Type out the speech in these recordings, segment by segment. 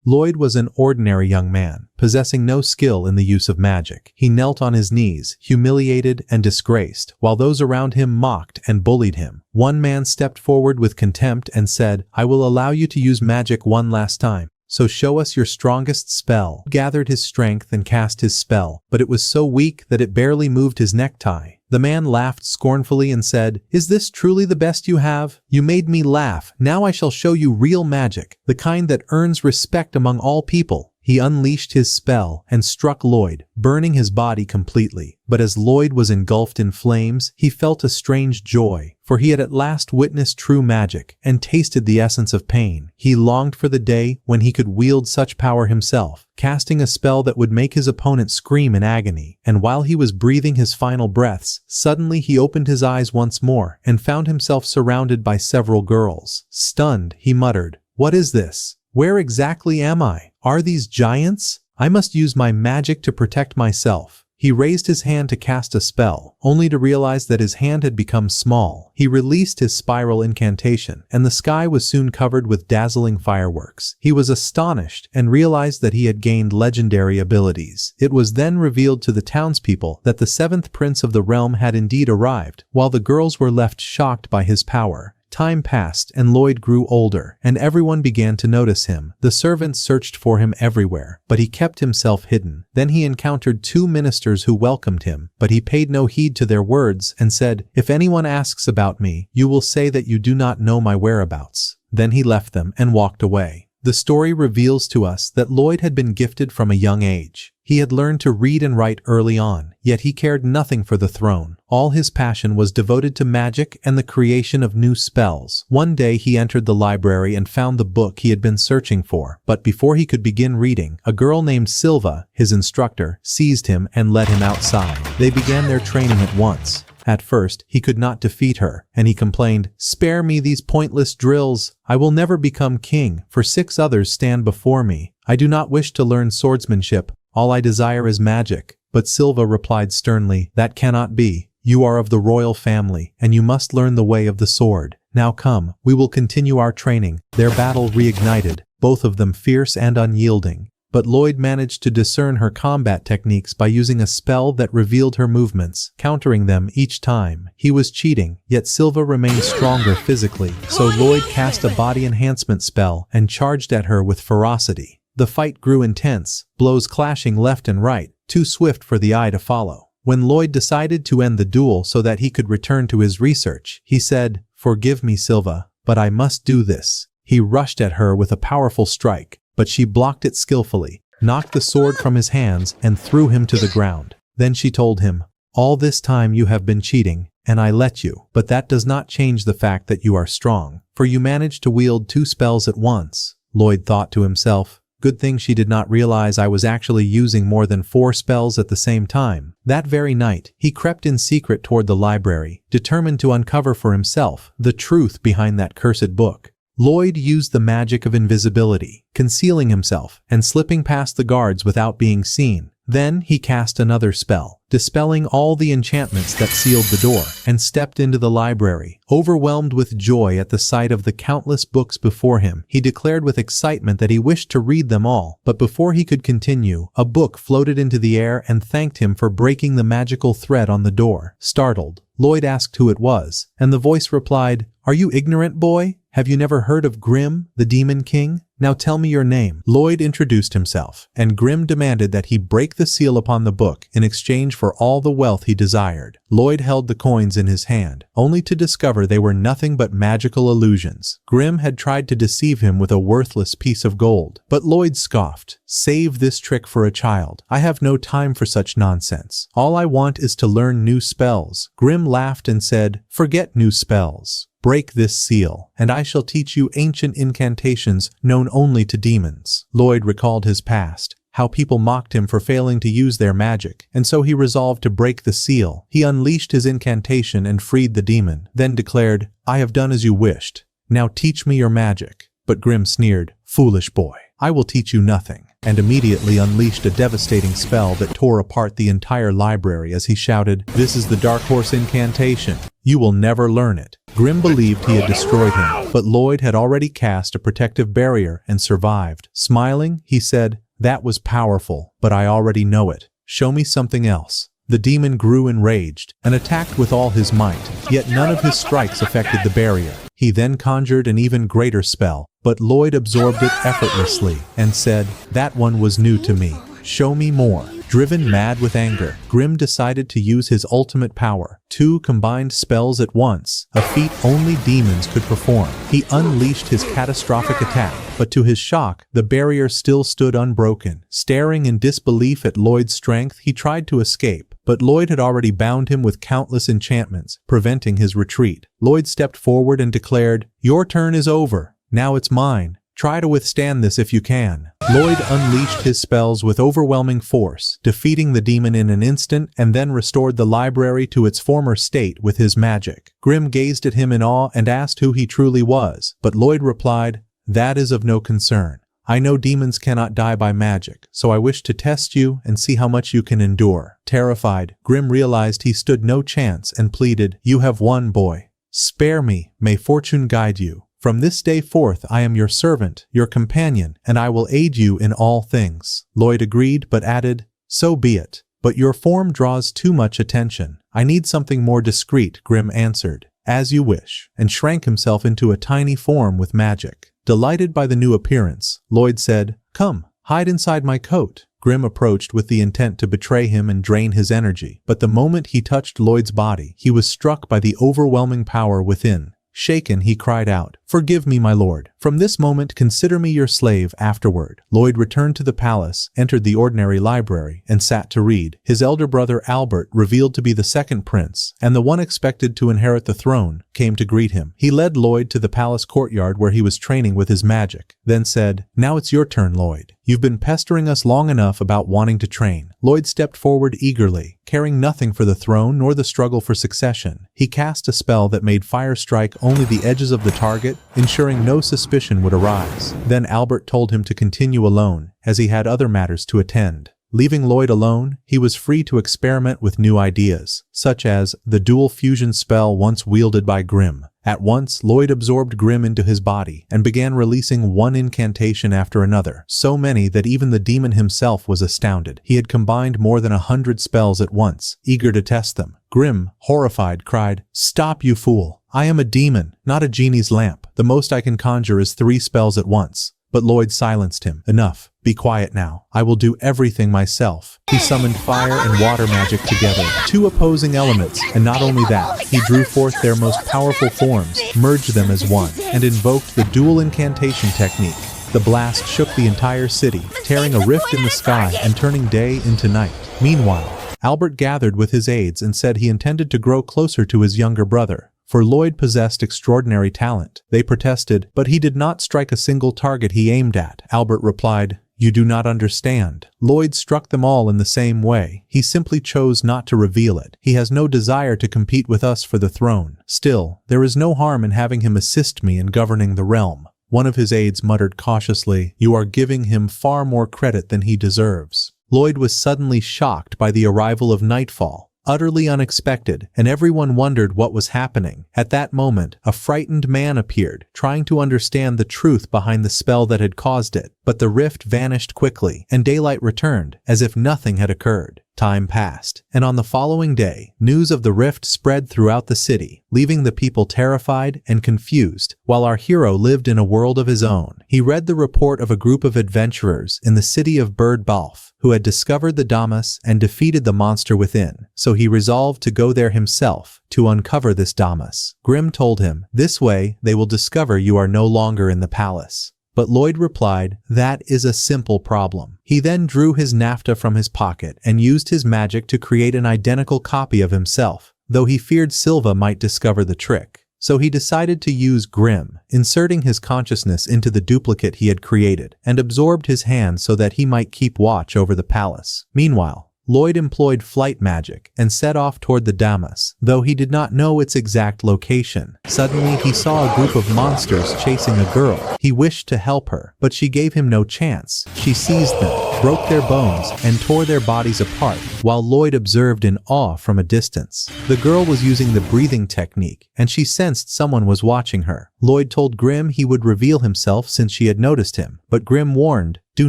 Lloyd was an ordinary young man, possessing no skill in the use of magic. He knelt on his knees, humiliated and disgraced, while those around him mocked and bullied him. One man stepped forward with contempt and said, "I will allow you to use magic one last time. So show us your strongest spell." He gathered his strength and cast his spell, but it was so weak that it barely moved his necktie. The man laughed scornfully and said, "Is this truly the best you have? You made me laugh. Now I shall show you real magic, the kind that earns respect among all people." He unleashed his spell and struck Lloyd, burning his body completely. But as Lloyd was engulfed in flames, he felt a strange joy, for he had at last witnessed true magic and tasted the essence of pain. He longed for the day when he could wield such power himself, casting a spell that would make his opponent scream in agony. And while he was breathing his final breaths, suddenly he opened his eyes once more and found himself surrounded by several girls. Stunned, he muttered, "What is this? Where exactly am I? Are these giants? I must use my magic to protect myself." He raised his hand to cast a spell, only to realize that his hand had become small. He released his spiral incantation, and the sky was soon covered with dazzling fireworks. He was astonished and realized that he had gained legendary abilities. It was then revealed to the townspeople that the seventh prince of the realm had indeed arrived, while the girls were left shocked by his power. Time passed and Lloyd grew older, and everyone began to notice him. The servants searched for him everywhere, but he kept himself hidden. Then he encountered two ministers who welcomed him, but he paid no heed to their words and said, "If anyone asks about me, you will say that you do not know my whereabouts." Then he left them and walked away. The story reveals to us that Lloyd had been gifted from a young age. He had learned to read and write early on, yet he cared nothing for the throne. All his passion was devoted to magic and the creation of new spells. One day he entered the library and found the book he had been searching for, but before he could begin reading, a girl named Silva, his instructor, seized him and led him outside. They began their training at once. At first, he could not defeat her, and he complained, "Spare me these pointless drills. I will never become king, for 6 others stand before me. I do not wish to learn swordsmanship. All I desire is magic." But Silva replied sternly, "That cannot be. You are of the royal family, and you must learn the way of the sword. Now come, we will continue our training." Their battle reignited, both of them fierce and unyielding. But Lloyd managed to discern her combat techniques by using a spell that revealed her movements, countering them each time. He was cheating, yet Silva remained stronger physically, so Lloyd cast a body enhancement spell and charged at her with ferocity. The fight grew intense, blows clashing left and right, too swift for the eye to follow. When Lloyd decided to end the duel so that he could return to his research, he said, "Forgive me, Silva, but I must do this." He rushed at her with a powerful strike, but she blocked it skillfully, knocked the sword from his hands, and threw him to the ground. Then she told him, "All this time you have been cheating, and I let you, but that does not change the fact that you are strong, for you managed to wield 2 spells at once." Lloyd thought to himself, "Good thing she did not realize I was actually using more than 4 spells at the same time." That very night, he crept in secret toward the library, determined to uncover for himself the truth behind that cursed book. Lloyd used the magic of invisibility, concealing himself and slipping past the guards without being seen. Then he cast another spell, dispelling all the enchantments that sealed the door, and stepped into the library. Overwhelmed with joy at the sight of the countless books before him, he declared with excitement that he wished to read them all. But before he could continue, a book floated into the air and thanked him for breaking the magical thread on the door. Startled, Lloyd asked who it was, and the voice replied, "Are you ignorant, boy? Have you never heard of Grimm, the Demon King? Now tell me your name." Lloyd introduced himself, and Grimm demanded that he break the seal upon the book in exchange for all the wealth he desired. Lloyd held the coins in his hand, only to discover they were nothing but magical illusions. Grimm had tried to deceive him with a worthless piece of gold, but Lloyd scoffed, "Save this trick for a child. I have no time for such nonsense. All I want is to learn new spells." Grimm laughed and said, "Forget new spells. Break this seal, and I shall teach you ancient incantations known only to demons." Lloyd recalled his past, how people mocked him for failing to use their magic, and so he resolved to break the seal. He unleashed his incantation and freed the demon, then declared, "I have done as you wished. Now teach me your magic." But Grimm sneered, "Foolish boy, I will teach you nothing," and immediately unleashed a devastating spell that tore apart the entire library as he shouted, "This is the Dark Horse incantation. You will never learn it. Grim believed he had destroyed him, but Lloyd had already cast a protective barrier and survived. Smiling, he said, "That was powerful, but I already know it. Show me something else." The demon grew enraged and attacked with all his might, yet none of his strikes affected the barrier. He then conjured an even greater spell, but Lloyd absorbed it effortlessly and said, "That one was new to me. Show me more." Driven mad with anger, Grim decided to use his ultimate power, 2 combined spells at once, a feat only demons could perform. He unleashed his catastrophic attack, but to his shock, the barrier still stood unbroken. Staring in disbelief at Lloyd's strength, he tried to escape, but Lloyd had already bound him with countless enchantments, preventing his retreat. Lloyd stepped forward and declared, "Your turn is over. Now it's mine. Try to withstand this if you can." Lloyd unleashed his spells with overwhelming force, defeating the demon in an instant and then restored the library to its former state with his magic. Grim gazed at him in awe and asked who he truly was, but Lloyd replied, "That is of no concern. I know demons cannot die by magic, so I wish to test you and see how much you can endure." Terrified, Grim realized he stood no chance and pleaded, "You have won, boy. Spare me, may fortune guide you. From this day forth I am your servant, your companion, and I will aid you in all things." Lloyd agreed but added, "So be it. But your form draws too much attention. I need something more discreet." Grim answered, "As you wish," and shrank himself into a tiny form with magic. Delighted by the new appearance, Lloyd said, "Come, hide inside my coat." Grim approached with the intent to betray him and drain his energy, but the moment he touched Lloyd's body, he was struck by the overwhelming power within. Shaken, he cried out, "Forgive me, my lord. From this moment consider me your slave afterward." Lloyd returned to the palace, entered the ordinary library, and sat to read. His elder brother Albert, revealed to be the second prince, and the one expected to inherit the throne, came to greet him. He led Lloyd to the palace courtyard where he was training with his magic, then said, "Now it's your turn, Lloyd. You've been pestering us long enough about wanting to train." Lloyd stepped forward eagerly, caring nothing for the throne nor the struggle for succession. He cast a spell that made fire strike only the edges of the target, ensuring no suspicion would arise. Then Albert told him to continue alone, as he had other matters to attend. Leaving Lloyd alone, he was free to experiment with new ideas, such as the dual fusion spell once wielded by Grim. At once, Lloyd absorbed Grim into his body and began releasing one incantation after another, so many that even the demon himself was astounded. He had combined more than 100 spells at once, eager to test them. Grim, horrified, cried, "Stop, you fool! I am a demon, not a genie's lamp. The most I can conjure is 3 spells at once." But Lloyd silenced him. "Enough. Be quiet now. I will do everything myself." He summoned fire and water magic together, 2 opposing elements, and not only that, he drew forth their most powerful forms, merged them as one, and invoked the dual incantation technique. The blast shook the entire city, tearing a rift in the sky and turning day into night. Meanwhile, Albert gathered with his aides and said he intended to grow closer to his younger brother, for Lloyd possessed extraordinary talent. They protested, but he did not strike a single target he aimed at. Albert replied, "You do not understand. Lloyd struck them all in the same way. He simply chose not to reveal it. He has no desire to compete with us for the throne. Still, there is no harm in having him assist me in governing the realm." One of his aides muttered cautiously, "You are giving him far more credit than he deserves." Lloyd was suddenly shocked by the arrival of nightfall. Utterly unexpected, and everyone wondered what was happening. At that moment, a frightened man appeared, trying to understand the truth behind the spell that had caused it. But the rift vanished quickly, and daylight returned, as if nothing had occurred. Time passed, and on the following day, news of the rift spread throughout the city, leaving the people terrified and confused, while our hero lived in a world of his own. He read the report of a group of adventurers in the city of Bird Balf, who had discovered the Damas and defeated the monster within, so he resolved to go there himself to uncover this Damas. Grim told him, "This way they will discover you are no longer in the palace." But Lloyd replied, "That is a simple problem." He then drew his naphtha from his pocket and used his magic to create an identical copy of himself, though he feared Silva might discover the trick. So he decided to use Grim, inserting his consciousness into the duplicate he had created, and absorbed his hand so that he might keep watch over the palace. Meanwhile, Lloyd employed flight magic and set off toward the Damas, though he did not know its exact location. Suddenly, he saw a group of monsters chasing a girl. He wished to help her, but she gave him no chance. She seized them, broke their bones, and tore their bodies apart, while Lloyd observed in awe from a distance. The girl was using the breathing technique, and she sensed someone was watching her. Lloyd told Grimm he would reveal himself since she had noticed him, but Grimm warned, "Do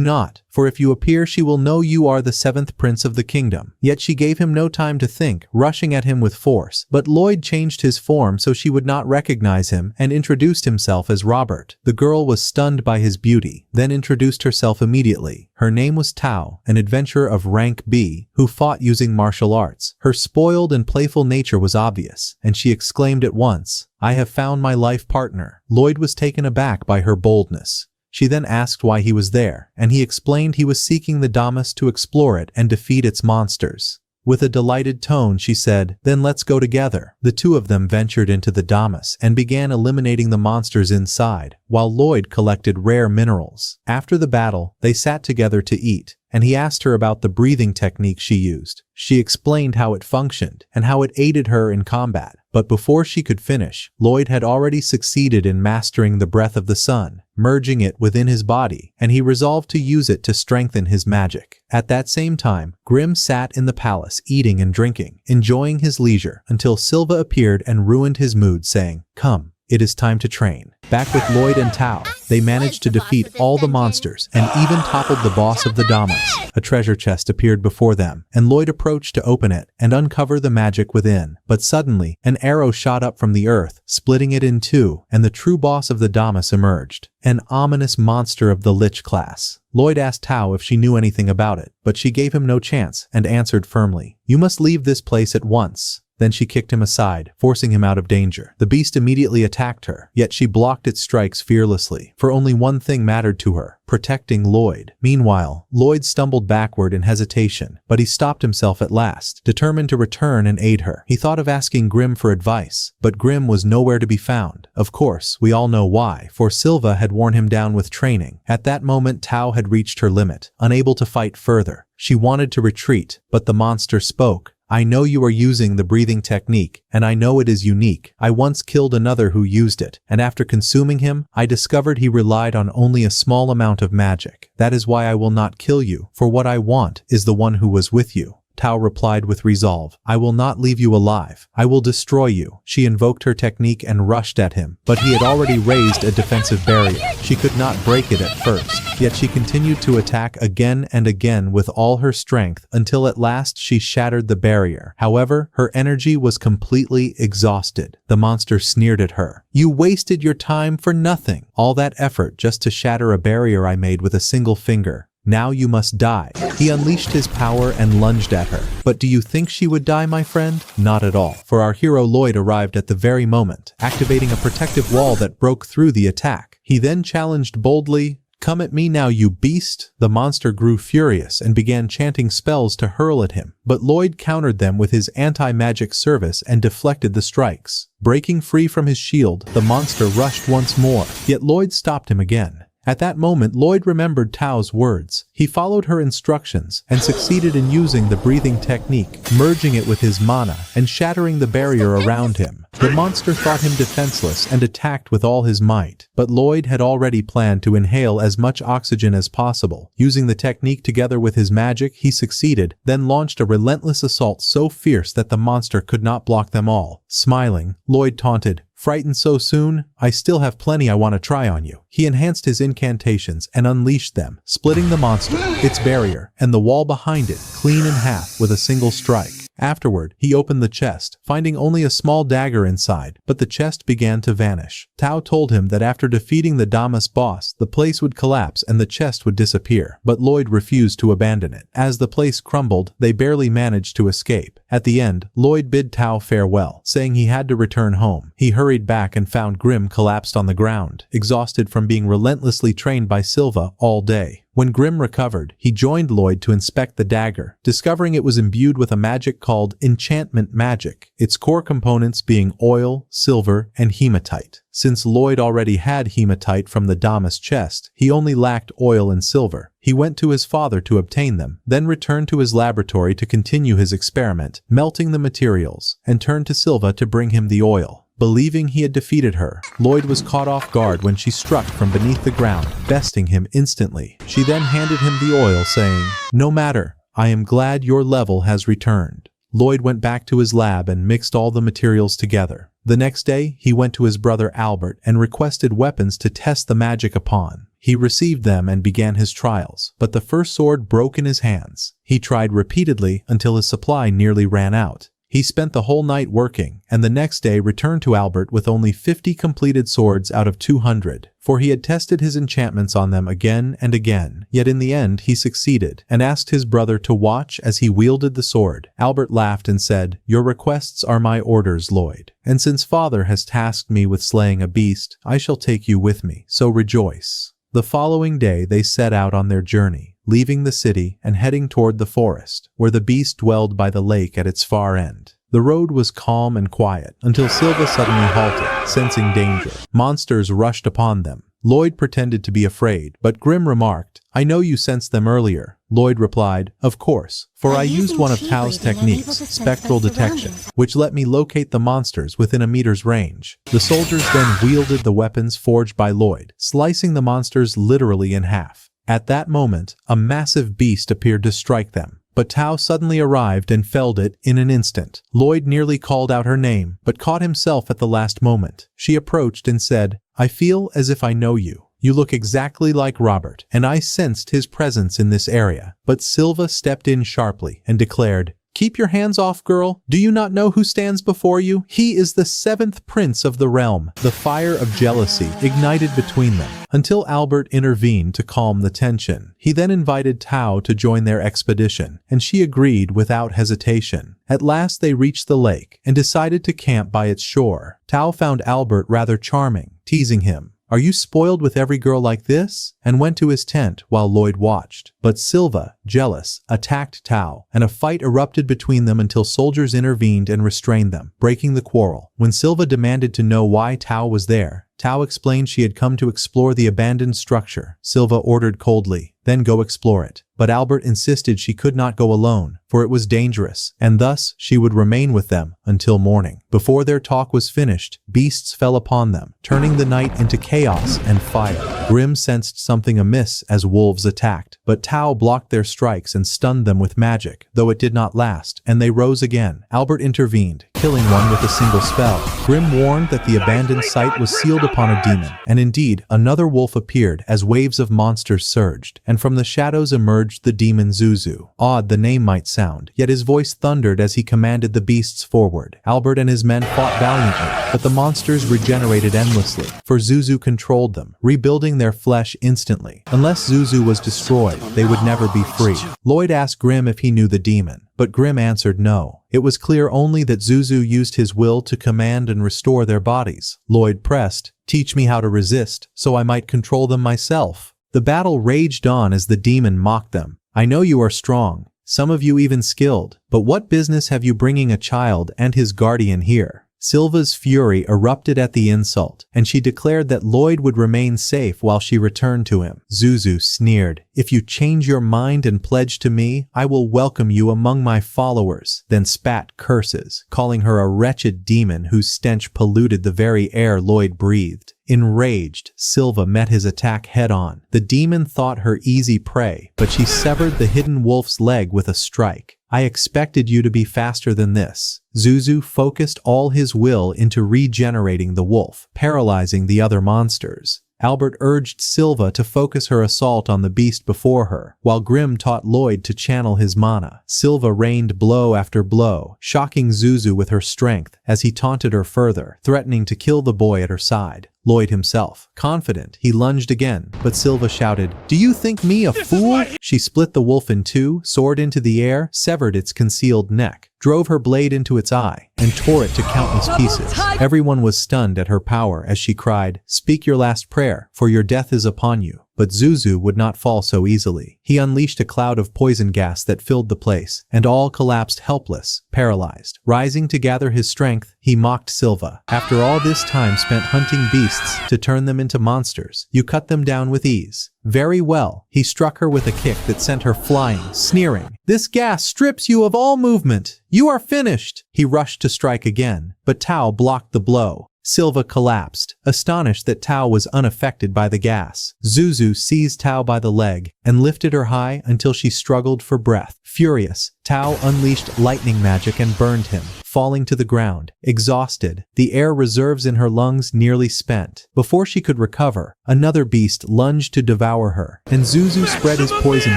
not, for if you appear she will know you are the 7th prince of the kingdom." Yet she gave him no time to think, rushing at him with force. But Lloyd changed his form so she would not recognize him and introduced himself as Robert. The girl was stunned by his beauty, then introduced herself immediately. Her name was Tao, an adventurer of rank B, who fought using martial arts. Her spoiled and playful nature was obvious, and she exclaimed at once, "I have found my life partner." Lloyd was taken aback by her boldness. She then asked why he was there, and he explained he was seeking the Damas to explore it and defeat its monsters. With a delighted tone, she said, "Then let's go together." The two of them ventured into the Damas and began eliminating the monsters inside, while Lloyd collected rare minerals. After the battle, they sat together to eat, and he asked her about the breathing technique she used. She explained how it functioned and how it aided her in combat. But before she could finish, Lloyd had already succeeded in mastering the breath of the sun, merging it within his body, and he resolved to use it to strengthen his magic. At that same time, Grimm sat in the palace eating and drinking, enjoying his leisure, until Silva appeared and ruined his mood, saying, "Come, it is time to train." Back with Lloyd and Tao, they managed to defeat all the monsters and even toppled the boss of the Damas. A treasure chest appeared before them, and Lloyd approached to open it and uncover the magic within. But suddenly, an arrow shot up from the earth, splitting it in two, and the true boss of the Damas emerged, an ominous monster of the Lich class. Lloyd asked Tao if she knew anything about it, but she gave him no chance and answered firmly, "You must leave this place at once." Then she kicked him aside, forcing him out of danger. The beast immediately attacked her, yet she blocked its strikes fearlessly, for only one thing mattered to her: protecting Lloyd. Meanwhile, Lloyd stumbled backward in hesitation, but he stopped himself at last, determined to return and aid her. He thought of asking Grimm for advice, but Grimm was nowhere to be found. Of course, we all know why, for Silva had worn him down with training. At that moment, Tao had reached her limit, unable to fight further. She wanted to retreat, but the monster spoke. "I know you are using the breathing technique, and I know it is unique. I once killed another who used it, and after consuming him, I discovered he relied on only a small amount of magic. That is why I will not kill you, for what I want is the one who was with you." Tao replied with resolve, "I will not leave you alive. I will destroy you." She invoked her technique and rushed at him, but he had already raised a defensive barrier. She could not break it at first, yet she continued to attack again and again with all her strength until at last she shattered the barrier. However, her energy was completely exhausted. The monster sneered at her. "You wasted your time for nothing. All that effort just to shatter a barrier I made with a single finger. Now you must die." He unleashed his power and lunged at her. But do you think she would die, my friend? Not at all, for our hero Lloyd arrived at the very moment, activating a protective wall that broke through the attack. He then challenged boldly, "Come at me now, you beast!" The monster grew furious and began chanting spells to hurl at him, but Lloyd countered them with his anti-magic service and deflected the strikes. Breaking free from his shield, the monster rushed once more, yet Lloyd stopped him again. At that moment, Lloyd remembered Tao's words. He followed her instructions and succeeded in using the breathing technique, merging it with his mana and shattering the barrier around him. The monster thought him defenseless and attacked with all his might, but Lloyd had already planned to inhale as much oxygen as possible. Using the technique together with his magic, he succeeded, then launched a relentless assault so fierce that the monster could not block them all. Smiling, Lloyd taunted, "Frightened so soon? I still have plenty I want to try on you." He enhanced his incantations and unleashed them, splitting the monster, its barrier, and the wall behind it clean in half with a single strike. Afterward, he opened the chest, finding only a small dagger inside, but the chest began to vanish. Tao told him that after defeating the Damas boss, the place would collapse and the chest would disappear, but Lloyd refused to abandon it. As the place crumbled, they barely managed to escape. At the end, Lloyd bid Tao farewell, saying he had to return home. He hurried back and found Grimm collapsed on the ground, exhausted from being relentlessly trained by Silva all day. When Grimm recovered, he joined Lloyd to inspect the dagger, discovering it was imbued with a magic called enchantment magic, its core components being oil, silver, and hematite. Since Lloyd already had hematite from the Damas chest, he only lacked oil and silver. He went to his father to obtain them, then returned to his laboratory to continue his experiment, melting the materials, and turned to Silva to bring him the oil. Believing he had defeated her, Lloyd was caught off guard when she struck from beneath the ground, besting him instantly. She then handed him the oil, saying, "No matter, I am glad your level has returned." Lloyd went back to his lab and mixed all the materials together. The next day, he went to his brother Albert and requested weapons to test the magic upon. He received them and began his trials, but the first sword broke in his hands. He tried repeatedly until his supply nearly ran out. He spent the whole night working, and the next day returned to Albert with only 50 completed swords out of 200, for he had tested his enchantments on them again and again. Yet in the end he succeeded, and asked his brother to watch as he wielded the sword. Albert laughed and said, "Your requests are my orders, Lloyd. And since father has tasked me with slaying a beast, I shall take you with me, so rejoice." The following day they set out on their journey, leaving the city and heading toward the forest, where the beast dwelled by the lake at its far end. The road was calm and quiet, until Silva suddenly halted, sensing danger. Monsters rushed upon them. Lloyd pretended to be afraid, but Grimm remarked, "I know you sensed them earlier." Lloyd replied, "Of course, for I used one of Tao's techniques, spectral detection, which let me locate the monsters within a meter's range." The soldiers then wielded the weapons forged by Lloyd, slicing the monsters literally in half. At that moment, a massive beast appeared to strike them, but Tao suddenly arrived and felled it in an instant. Lloyd nearly called out her name, but caught himself at the last moment. She approached and said, "I feel as if I know you. You look exactly like Robert, and I sensed his presence in this area." But Silva stepped in sharply and declared, "Keep your hands off, girl. Do you not know who stands before you? He is the 7th prince of the realm." The fire of jealousy ignited between them, until Albert intervened to calm the tension. He then invited Tao to join their expedition, and she agreed without hesitation. At last they reached the lake, and decided to camp by its shore. Tao found Albert rather charming, teasing him, "Are you spoiled with every girl like this?" and went to his tent while Lloyd watched. But Silva, jealous, attacked Tao, and a fight erupted between them until soldiers intervened and restrained them, breaking the quarrel. When Silva demanded to know why Tao was there, Tao explained she had come to explore the abandoned structure. Silva ordered coldly, "Then go explore it." But Albert insisted she could not go alone, for it was dangerous, and thus she would remain with them until morning. Before their talk was finished, beasts fell upon them, turning the night into chaos and fire. Grimm sensed something amiss as wolves attacked, but Tao blocked their strikes and stunned them with magic, though it did not last, and they rose again. Albert intervened, killing one with a single spell. Grimm warned that the abandoned site was sealed upon a demon, and indeed, another wolf appeared as waves of monsters surged, and from the shadows emerged the demon Zuzu. Odd the name might sound, yet his voice thundered as he commanded the beasts forward. Albert and his men fought valiantly, but the monsters regenerated endlessly, for Zuzu controlled them, rebuilding their flesh instantly. Unless Zuzu was destroyed, they would never be free. Lloyd asked Grimm if he knew the demon, but Grimm answered no. It was clear only that Zuzu used his will to command and restore their bodies. Lloyd pressed, "Teach me how to resist, so I might control them myself." The battle raged on as the demon mocked them. "I know you are strong, some of you even skilled, but what business have you bringing a child and his guardian here?" Silva's fury erupted at the insult, and she declared that Lloyd would remain safe while she returned to him. Zuzu sneered, "If you change your mind and pledge to me, I will welcome you among my followers," then spat curses, calling her a wretched demon whose stench polluted the very air Lloyd breathed. Enraged, Silva met his attack head-on. The demon thought her easy prey, but she severed the hidden wolf's leg with a strike. "I expected you to be faster than this." Zuzu focused all his will into regenerating the wolf, paralyzing the other monsters. Albert urged Silva to focus her assault on the beast before her, while Grimm taught Lloyd to channel his mana. Silva rained blow after blow, shocking Zuzu with her strength as he taunted her further, threatening to kill the boy at her side. Lloyd himself, confident, he lunged again, but Silva shouted, "Do you think me a fool?" She split the wolf in two, soared into the air, severed its concealed neck, drove her blade into its eye, and tore it to countless pieces. Everyone was stunned at her power as she cried, "Speak your last prayer, for your death is upon you." But Zuzu would not fall so easily. He unleashed a cloud of poison gas that filled the place, and all collapsed helpless, paralyzed. Rising to gather his strength, he mocked Silva. After all this time spent hunting beasts to turn them into monsters, you cut them down with ease. Very well. He struck her with a kick that sent her flying, sneering. This gas strips you of all movement. You are finished. He rushed to strike again, but Tao blocked the blow. Silva collapsed, astonished that Tao was unaffected by the gas. Zuzu seized Tao by the leg and lifted her high until she struggled for breath. Furious, Tao unleashed lightning magic and burned him, falling to the ground. Exhausted, the air reserves in her lungs nearly spent. Before she could recover, another beast lunged to devour her, and Zuzu spread his poison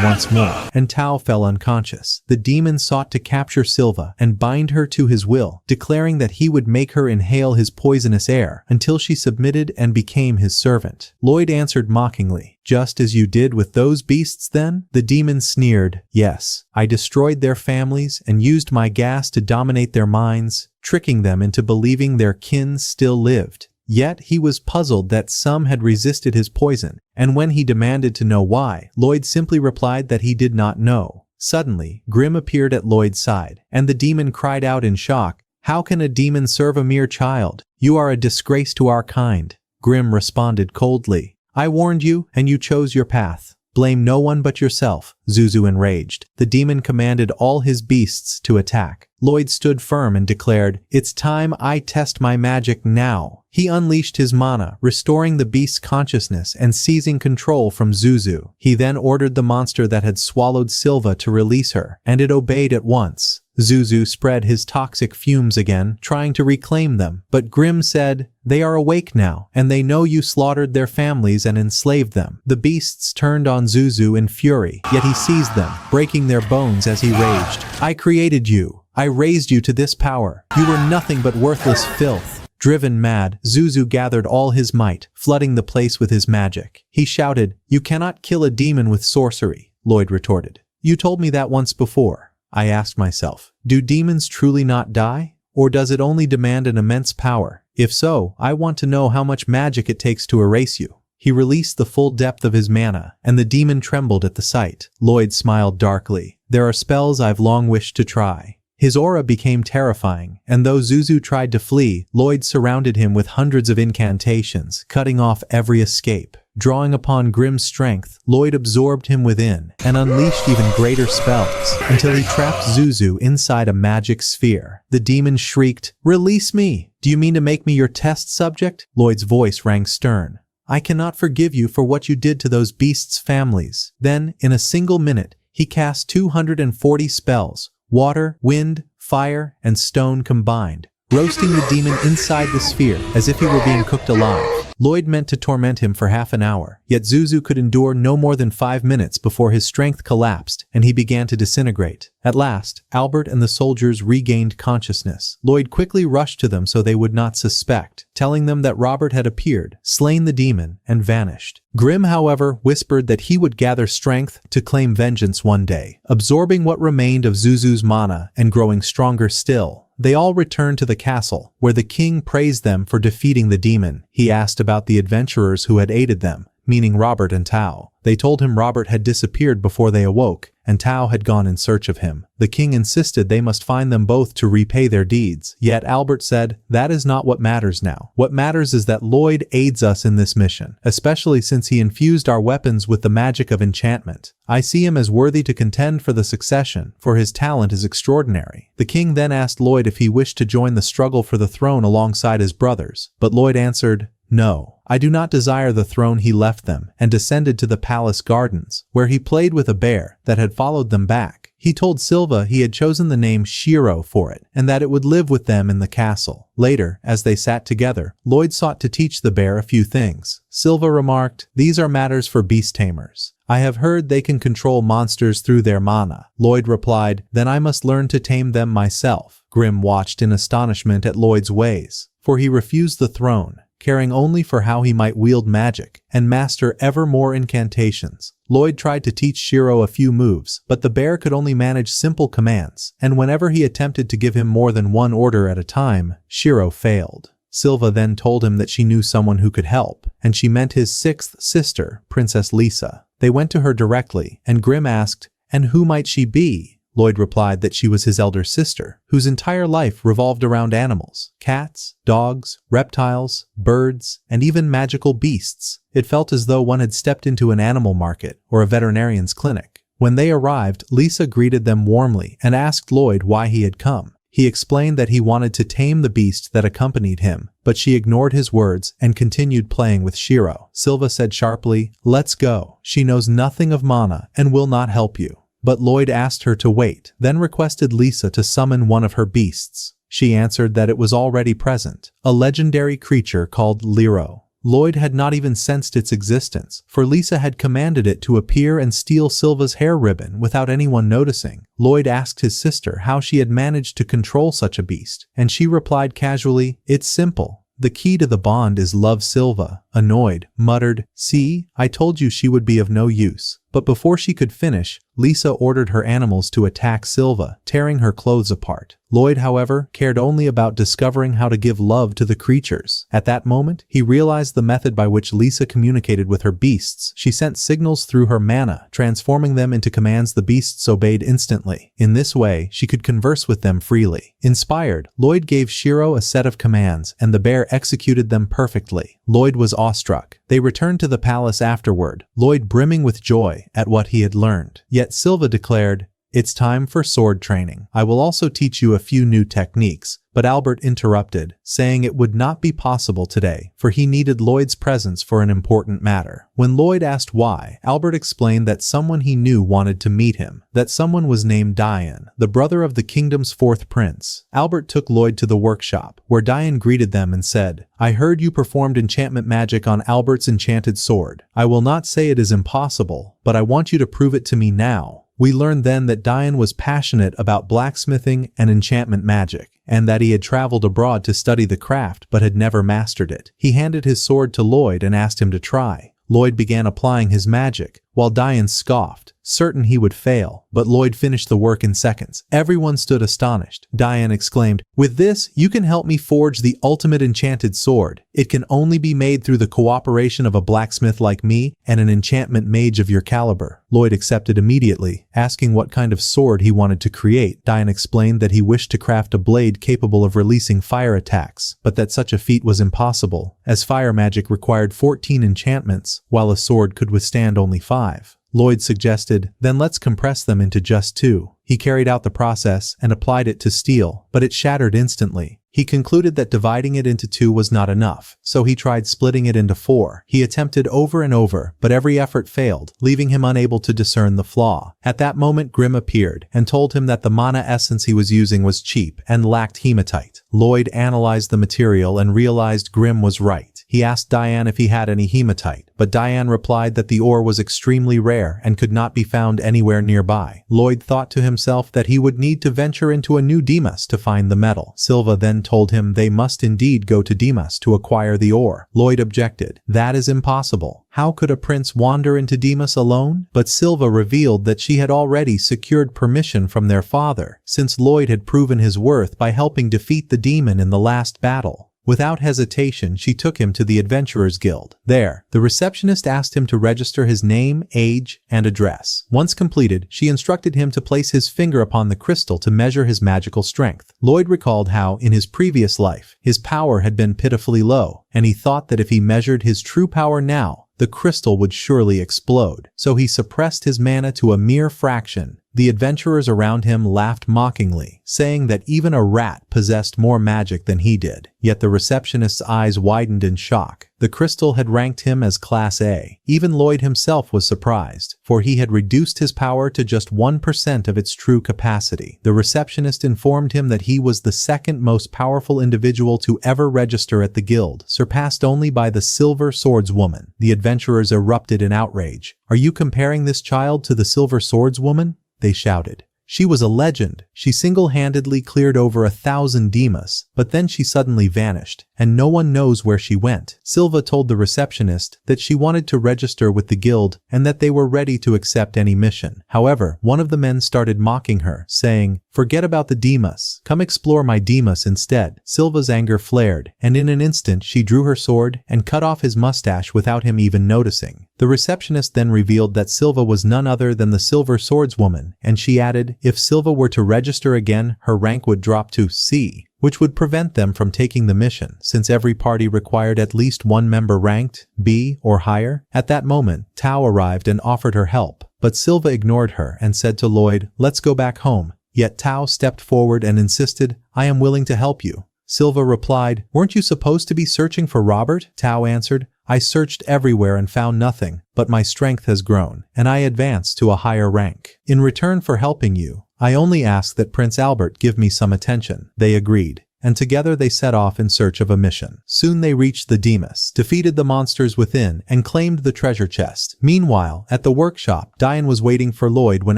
once more, and Tao fell unconscious. The demon sought to capture Silva and bind her to his will, declaring that he would make her inhale his poisonous air until she submitted and became his servant. Lloyd answered mockingly, "Just as you did with those beasts then?" The demon sneered, "Yes, I destroyed their families and used my gas to dominate their minds, tricking them into believing their kin still lived." Yet he was puzzled that some had resisted his poison, and when he demanded to know why, Lloyd simply replied that he did not know. Suddenly, Grim appeared at Lloyd's side, and the demon cried out in shock, "How can a demon serve a mere child? You are a disgrace to our kind." Grim responded coldly, "I warned you, and you chose your path. Blame no one but yourself." Zuzu enraged. The demon commanded all his beasts to attack. Lloyd stood firm and declared, "It's time I test my magic now." He unleashed his mana, restoring the beast's consciousness and seizing control from Zuzu. He then ordered the monster that had swallowed Silva to release her, and it obeyed at once. Zuzu spread his toxic fumes again, trying to reclaim them, but Grim said, "They are awake now, and they know you slaughtered their families and enslaved them." The beasts turned on Zuzu in fury, yet he seized them, breaking their bones as he raged. "I created you. I raised you to this power. You were nothing but worthless filth." Driven mad, Zuzu gathered all his might, flooding the place with his magic. He shouted, "You cannot kill a demon with sorcery," Lloyd retorted. "You told me that once before." I asked myself, do demons truly not die? Or does it only demand an immense power? If so, I want to know how much magic it takes to erase you. He released the full depth of his mana, and the demon trembled at the sight. Lloyd smiled darkly. "There are spells I've long wished to try." His aura became terrifying, and though Zuzu tried to flee, Lloyd surrounded him with hundreds of incantations, cutting off every escape. Drawing upon Grim's strength, Lloyd absorbed him within and unleashed even greater spells until he trapped Zuzu inside a magic sphere. The demon shrieked, "Release me! Do you mean to make me your test subject?" Lloyd's voice rang stern. "I cannot forgive you for what you did to those beasts' families." Then, in a single minute, he cast 240 spells, water, wind, fire, and stone combined, roasting the demon inside the sphere as if he were being cooked alive. Lloyd meant to torment him for half an hour, yet Zuzu could endure no more than 5 minutes before his strength collapsed and he began to disintegrate. At last, Albert and the soldiers regained consciousness. Lloyd quickly rushed to them so they would not suspect, telling them that Robert had appeared, slain the demon, and vanished. Grim, however, whispered that he would gather strength to claim vengeance one day. Absorbing what remained of Zuzu's mana and growing stronger still, they all returned to the castle, where the king praised them for defeating the demon. He asked about the adventurers who had aided them, meaning Robert and Tao. They told him Robert had disappeared before they awoke, and Tao had gone in search of him. The king insisted they must find them both to repay their deeds. Yet Albert said, "That is not what matters now. What matters is that Lloyd aids us in this mission, especially since he infused our weapons with the magic of enchantment. I see him as worthy to contend for the succession, for his talent is extraordinary." The king then asked Lloyd if he wished to join the struggle for the throne alongside his brothers, but Lloyd answered, "No, I do not desire the throne." He left them and descended to the palace gardens, where he played with a bear that had followed them back. He told Silva he had chosen the name Shiro for it, and that it would live with them in the castle. Later, as they sat together, Lloyd sought to teach the bear a few things. Silva remarked, "These are matters for beast tamers. I have heard they can control monsters through their mana." Lloyd replied, "Then I must learn to tame them myself." Grim watched in astonishment at Lloyd's ways, for he refused the throne, caring only for how he might wield magic and master ever more incantations. Lloyd tried to teach Shiro a few moves, but the bear could only manage simple commands, and whenever he attempted to give him more than one order at a time, Shiro failed. Silva then told him that she knew someone who could help, and she meant his sixth sister, Princess Lisa. They went to her directly, and Grimm asked, "And who might she be?" Lloyd replied that she was his elder sister, whose entire life revolved around animals, cats, dogs, reptiles, birds, and even magical beasts. It felt as though one had stepped into an animal market or a veterinarian's clinic. When they arrived, Lisa greeted them warmly and asked Lloyd why he had come. He explained that he wanted to tame the beast that accompanied him, but she ignored his words and continued playing with Shiro. Silva said sharply, "Let's go. She knows nothing of mana and will not help you." But Lloyd asked her to wait, then requested Lisa to summon one of her beasts. She answered that it was already present, a legendary creature called Liro. Lloyd had not even sensed its existence, for Lisa had commanded it to appear and steal Silva's hair ribbon without anyone noticing. Lloyd asked his sister how she had managed to control such a beast, and she replied casually, "It's simple. The key to the bond is love." Silva, annoyed, muttered, "See, I told you she would be of no use." But before she could finish, Lisa ordered her animals to attack Silva, tearing her clothes apart. Lloyd, however, cared only about discovering how to give love to the creatures. At that moment, he realized the method by which Lisa communicated with her beasts. She sent signals through her mana, transforming them into commands the beasts obeyed instantly. In this way, she could converse with them freely. Inspired, Lloyd gave Shiro a set of commands, and the bear executed them perfectly. Lloyd was awestruck. They returned to the palace afterward, Lloyd brimming with joy at what he had learned. Yet Silva declared, "It's time for sword training. I will also teach you a few new techniques." But Albert interrupted, saying it would not be possible today, for he needed Lloyd's presence for an important matter. When Lloyd asked why, Albert explained that someone he knew wanted to meet him. That someone was named Diane, the brother of the kingdom's fourth prince. Albert took Lloyd to the workshop, where Diane greeted them and said, "I heard you performed enchantment magic on Albert's enchanted sword. I will not say it is impossible, but I want you to prove it to me now." We learned then that Diane was passionate about blacksmithing and enchantment magic, and that he had traveled abroad to study the craft but had never mastered it. He handed his sword to Lloyd and asked him to try. Lloyd began applying his magic, while Diane scoffed, certain he would fail, but Lloyd finished the work in seconds. Everyone stood astonished. Diane exclaimed, "With this, you can help me forge the ultimate enchanted sword. It can only be made through the cooperation of a blacksmith like me and an enchantment mage of your caliber." Lloyd accepted immediately, asking what kind of sword he wanted to create. Diane explained that he wished to craft a blade capable of releasing fire attacks, but that such a feat was impossible, as fire magic required 14 enchantments, while a sword could withstand only 5. Lloyd suggested, "Then let's compress them into just 2. He carried out the process and applied it to steel, but it shattered instantly. He concluded that dividing it into 2 was not enough, so he tried splitting it into 4. He attempted over and over, but every effort failed, leaving him unable to discern the flaw. At that moment Grimm appeared and told him that the mana essence he was using was cheap and lacked hematite. Lloyd analyzed the material and realized Grimm was right. He asked Diane if he had any hematite, but Diane replied that the ore was extremely rare and could not be found anywhere nearby. Lloyd thought to himself that he would need to venture into a new Demas to find the metal. Silva then told him they must indeed go to Demas to acquire the ore. Lloyd objected, "That is impossible. How could a prince wander into Demas alone?" But Silva revealed that she had already secured permission from their father, since Lloyd had proven his worth by helping defeat the demon in the last battle. Without hesitation, she took him to the Adventurers Guild. There, the receptionist asked him to register his name, age, and address. Once completed, she instructed him to place his finger upon the crystal to measure his magical strength. Lloyd recalled how, in his previous life, his power had been pitifully low, and he thought that if he measured his true power now, the crystal would surely explode. So he suppressed his mana to a mere fraction. The adventurers around him laughed mockingly, saying that even a rat possessed more magic than he did. Yet the receptionist's eyes widened in shock. The crystal had ranked him as Class A. Even Lloyd himself was surprised, for he had reduced his power to just 1% of its true capacity. The receptionist informed him that he was the second most powerful individual to ever register at the guild, surpassed only by the Silver Swordswoman. The adventurers erupted in outrage. "Are you comparing this child to the Silver Swordswoman?" they shouted. "She was a legend. She single-handedly cleared over 1,000 Demas, but then she suddenly vanished, and no one knows where she went. Silva told the receptionist that she wanted to register with the guild and that they were ready to accept any mission. However, one of the men started mocking her, saying, "Forget about the Demas. Come explore my Demas instead." Silva's anger flared, and in an instant she drew her sword and cut off his mustache without him even noticing. The receptionist then revealed that Silva was none other than the Silver Swordswoman, and she added, if Silva were to register again, her rank would drop to C, which would prevent them from taking the mission, since every party required at least one member ranked B or higher. At that moment, Tao arrived and offered her help, but Silva ignored her and said to Lloyd, "Let's go back home." Yet Tao stepped forward and insisted, "I am willing to help you." Silva replied, "Weren't you supposed to be searching for Robert?" Tao answered, "I searched everywhere and found nothing, but my strength has grown, and I advanced to a higher rank. In return for helping you, I only ask that Prince Albert give me some attention." They agreed, and together they set off in search of a mission. Soon they reached the Demas, defeated the monsters within, and claimed the treasure chest. Meanwhile, at the workshop, Diane was waiting for Lloyd when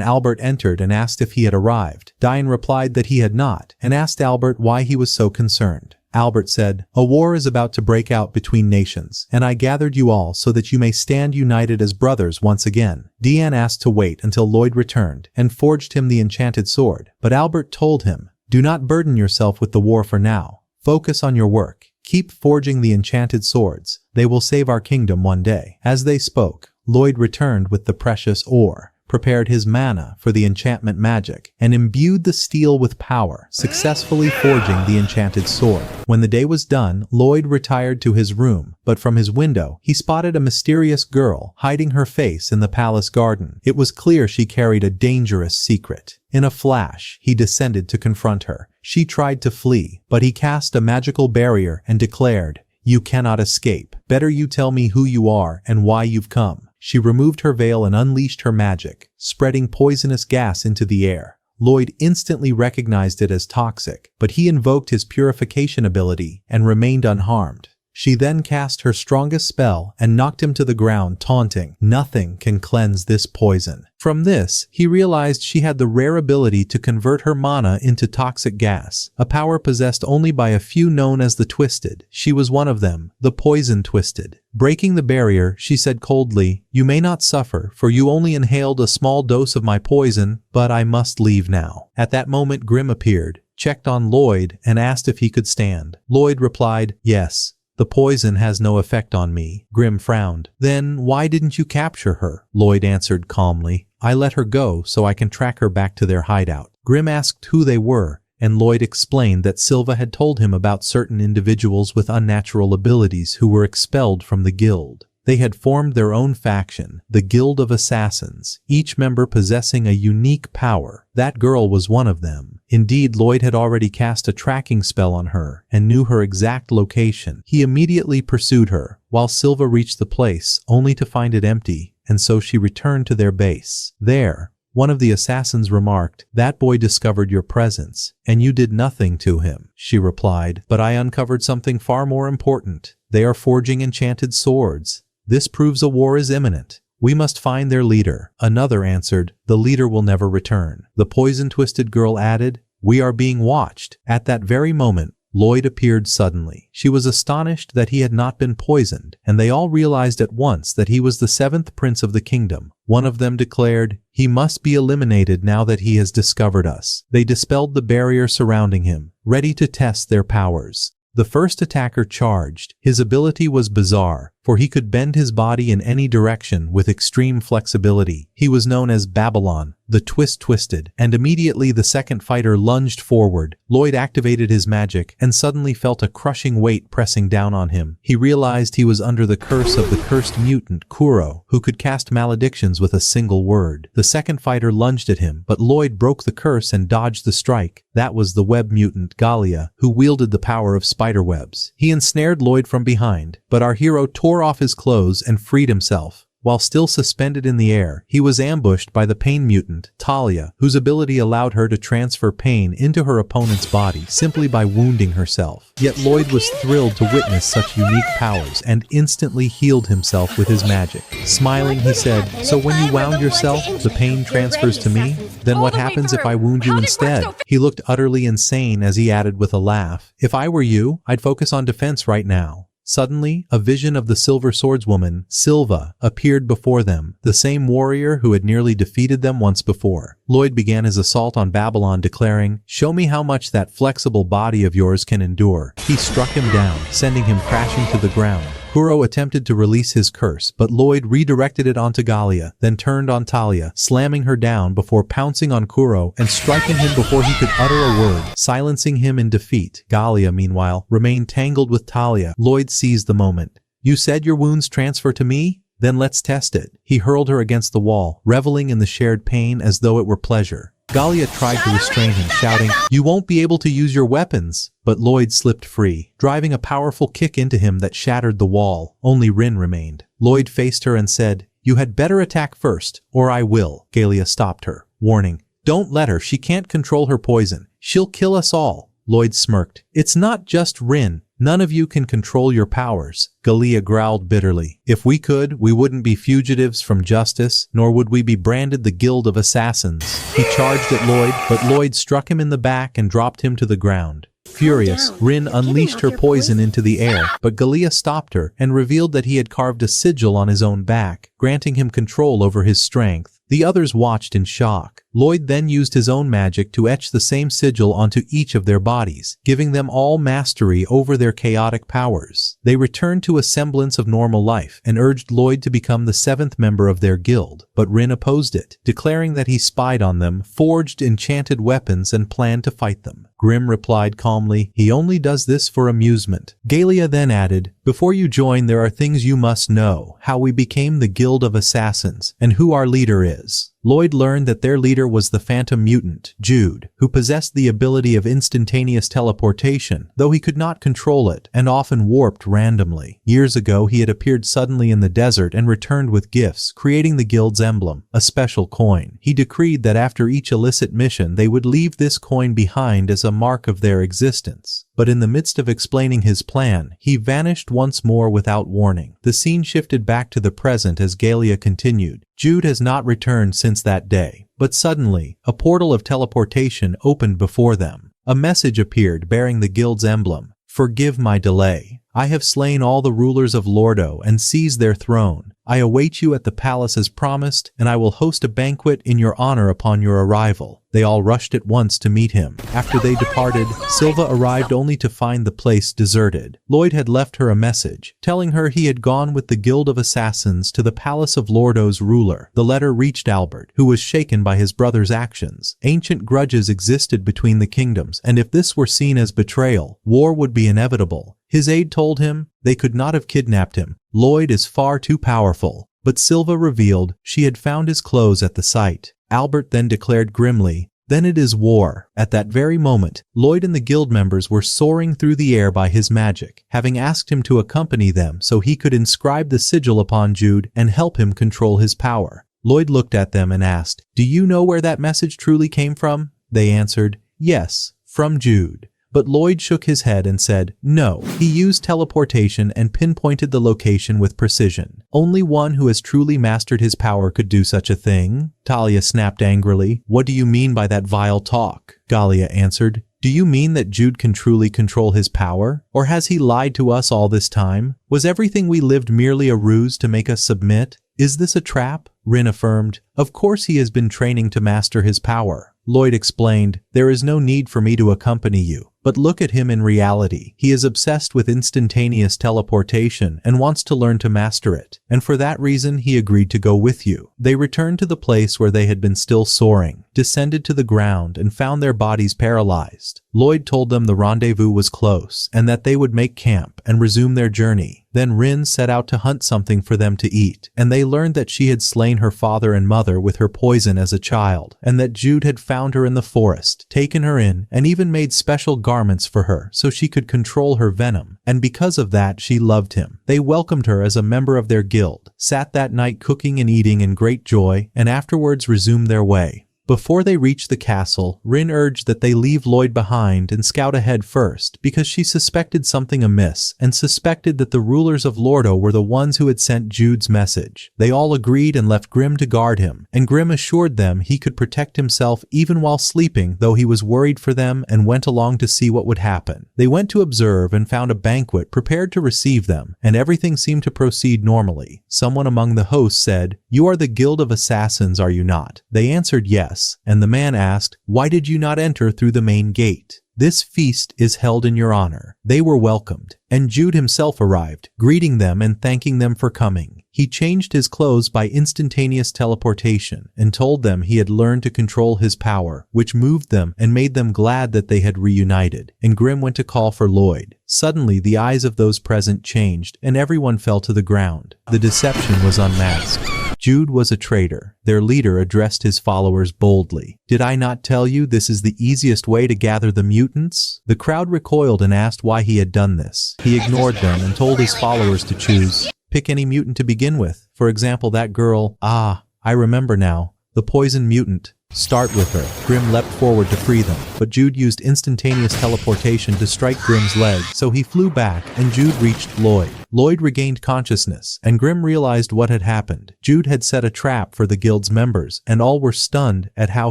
Albert entered and asked if he had arrived. Diane replied that he had not, and asked Albert why he was so concerned. Albert said, "A war is about to break out between nations, and I gathered you all so that you may stand united as brothers once again." Diane asked to wait until Lloyd returned and forged him the enchanted sword, but Albert told him, "Do not burden yourself with the war for now. Focus on your work. Keep forging the enchanted swords. They will save our kingdom one day." As they spoke, Lloyd returned with the precious ore, prepared his mana for the enchantment magic, and imbued the steel with power, successfully forging the enchanted sword. When the day was done, Lloyd retired to his room, but from his window, he spotted a mysterious girl hiding her face in the palace garden. It was clear she carried a dangerous secret. In a flash, he descended to confront her. She tried to flee, but he cast a magical barrier and declared, "You cannot escape. Better you tell me who you are and why you've come." She removed her veil and unleashed her magic, spreading poisonous gas into the air. Lloyd instantly recognized it as toxic, but he invoked his purification ability and remained unharmed. She then cast her strongest spell and knocked him to the ground, taunting, "Nothing can cleanse this poison." From this, he realized she had the rare ability to convert her mana into toxic gas, a power possessed only by a few known as the Twisted. She was one of them, the Poison Twisted. Breaking the barrier, she said coldly, "You may not suffer, for you only inhaled a small dose of my poison, but I must leave now." At that moment, Grimm appeared, checked on Lloyd, and asked if he could stand. Lloyd replied, "Yes. The poison has no effect on me." Grimm frowned. "Then why didn't you capture her?" Lloyd answered calmly, "I let her go so I can track her back to their hideout." Grimm asked who they were, and Lloyd explained that Silva had told him about certain individuals with unnatural abilities who were expelled from the guild. They had formed their own faction, the Guild of Assassins, each member possessing a unique power. That girl was one of them. Indeed, Lloyd had already cast a tracking spell on her and knew her exact location. He immediately pursued her, while Silva reached the place, only to find it empty, and so she returned to their base. There, one of the assassins remarked, "That boy discovered your presence, and you did nothing to him." She replied, "But I uncovered something far more important. They are forging enchanted swords. This proves a war is imminent. We must find their leader." Another answered, "The leader will never return." The poison-twisted girl added, "We are being watched." At that very moment, Lloyd appeared suddenly. She was astonished that he had not been poisoned, and they all realized at once that he was the seventh prince of the kingdom. One of them declared, "He must be eliminated now that he has discovered us." They dispelled the barrier surrounding him, ready to test their powers. The first attacker charged. His ability was bizarre, for he could bend his body in any direction with extreme flexibility. He was known as Babylon, the Twisted, and immediately the second fighter lunged forward. Lloyd activated his magic and suddenly felt a crushing weight pressing down on him. He realized he was under the curse of the cursed mutant Kuro, who could cast maledictions with a single word. The second fighter lunged at him, but Lloyd broke the curse and dodged the strike. That was the web mutant Galia, who wielded the power of spiderwebs. He ensnared Lloyd from behind, but our hero tore off his clothes and freed himself. While still suspended in the air, he was ambushed by the pain mutant, Talia, whose ability allowed her to transfer pain into her opponent's body simply by wounding herself. Yet Lloyd was thrilled to witness such unique powers and instantly healed himself with his magic. Smiling, he said, "So when you wound yourself, the pain transfers to me? Then what happens if I wound you instead?" He looked utterly insane as he added with a laugh, "If I were you, I'd focus on defense right now." Suddenly, a vision of the Silver Swordswoman, Silva, appeared before them, the same warrior who had nearly defeated them once before. Lloyd began his assault on Babylon, declaring, "Show me how much that flexible body of yours can endure." He struck him down, sending him crashing to the ground. Kuro attempted to release his curse, but Lloyd redirected it onto Gallia, then turned on Talia, slamming her down before pouncing on Kuro and striking him before he could utter a word, silencing him in defeat. Gallia, meanwhile, remained tangled with Talia. Lloyd seized the moment. "You said your wounds transfer to me? Then let's test it." He hurled her against the wall, reveling in the shared pain as though it were pleasure. Gallia tried to restrain him, shouting, "You won't be able to use your weapons." But Lloyd slipped free, driving a powerful kick into him that shattered the wall. Only Rin remained. Lloyd faced her and said, "You had better attack first, or I will." Gallia stopped her, warning, "Don't let her, she can't control her poison. She'll kill us all." Lloyd smirked. "It's not just Rin. None of you can control your powers." Gallia growled bitterly. "If we could, we wouldn't be fugitives from justice, nor would we be branded the Guild of Assassins." He charged at Lloyd, but Lloyd struck him in the back and dropped him to the ground. Furious, Rin unleashed her poison into the air, but Gallia stopped her and revealed that he had carved a sigil on his own back, granting him control over his strength. The others watched in shock. Lloyd then used his own magic to etch the same sigil onto each of their bodies, giving them all mastery over their chaotic powers. They returned to a semblance of normal life and urged Lloyd to become the 7th member of their guild, but Rin opposed it, declaring that he spied on them, forged enchanted weapons, and planned to fight them. Grimm replied calmly, "He only does this for amusement." Gallia then added, "Before you join, there are things you must know, how we became the Guild of Assassins, and who our leader is." Lloyd learned that their leader was the phantom mutant, Jude, who possessed the ability of instantaneous teleportation, though he could not control it, and often warped randomly. Years ago, he had appeared suddenly in the desert and returned with gifts, creating the guild's emblem, a special coin. He decreed that after each illicit mission, they would leave this coin behind as a mark of their existence. But in the midst of explaining his plan, he vanished once more without warning. The scene shifted back to the present as Gallia continued. Jude has not returned since that day. But suddenly, a portal of teleportation opened before them. A message appeared bearing the guild's emblem. "Forgive my delay. I have slain all the rulers of Lordo and seized their throne. I await you at the palace as promised, and I will host a banquet in your honor upon your arrival." They all rushed at once to meet him. After they departed, Silva arrived only to find the place deserted. Lloyd had left her a message, telling her he had gone with the Guild of Assassins to the palace of Lordo's ruler. The letter reached Albert, who was shaken by his brother's actions. Ancient grudges existed between the kingdoms, and if this were seen as betrayal, war would be inevitable. His aide told him they could not have kidnapped him. Lloyd is far too powerful. But Silva revealed she had found his clothes at the site. Albert then declared grimly, "Then it is war." At that very moment, Lloyd and the guild members were soaring through the air by his magic, having asked him to accompany them so he could inscribe the sigil upon Jude and help him control his power. Lloyd looked at them and asked, "Do you know where that message truly came from?" They answered, "Yes, from Jude." But Lloyd shook his head and said, "No." He used teleportation and pinpointed the location with precision. Only one who has truly mastered his power could do such a thing. Talia snapped angrily. "What do you mean by that vile talk?" Gallia answered, "Do you mean that Jude can truly control his power? Or has he lied to us all this time? Was everything we lived merely a ruse to make us submit? Is this a trap?" Rin affirmed, "Of course he has been training to master his power." Lloyd explained, "There is no need for me to accompany you. But look at him in reality. He is obsessed with instantaneous teleportation and wants to learn to master it. And for that reason he agreed to go with you." They returned to the place where they had been still soaring. descended to the ground and found their bodies paralyzed. Lloyd told them the rendezvous was close and that they would make camp and resume their journey. Then Rin set out to hunt something for them to eat, and they learned that she had slain her father and mother with her poison as a child, and that Jude had found her in the forest, taken her in, and even made special garments for her so she could control her venom, and because of that she loved him. They welcomed her as a member of their guild, sat that night cooking and eating in great joy, and afterwards resumed their way. Before they reached the castle, Rin urged that they leave Lloyd behind and scout ahead first because she suspected something amiss and suspected that the rulers of Lordo were the ones who had sent Jude's message. They all agreed and left Grimm to guard him, and Grimm assured them he could protect himself even while sleeping, though he was worried for them, and went along to see what would happen. They went to observe and found a banquet prepared to receive them, and everything seemed to proceed normally. Someone among the hosts said, "You are the Guild of Assassins, are you not?" They answered yes. And the man asked, "Why did you not enter through the main gate? This feast is held in your honor." They were welcomed, and Jude himself arrived, greeting them and thanking them for coming. He changed his clothes by instantaneous teleportation and told them he had learned to control his power, which moved them and made them glad that they had reunited. And Grimm went to call for Lloyd. Suddenly, the eyes of those present changed, and everyone fell to the ground. The deception was unmasked. Jude was a traitor. Their leader addressed his followers boldly. "Did I not tell you this is the easiest way to gather the mutants?" The crowd recoiled and asked why he had done this. He ignored them and told his followers to pick any mutant to begin with. For example, that girl, I remember now, the poison mutant. Start with her. Grimm leapt forward to free them, but Jude used instantaneous teleportation to strike Grimm's leg, so he flew back and Jude reached Lloyd. Lloyd regained consciousness, and Grimm realized what had happened. Jude had set a trap for the guild's members, and all were stunned at how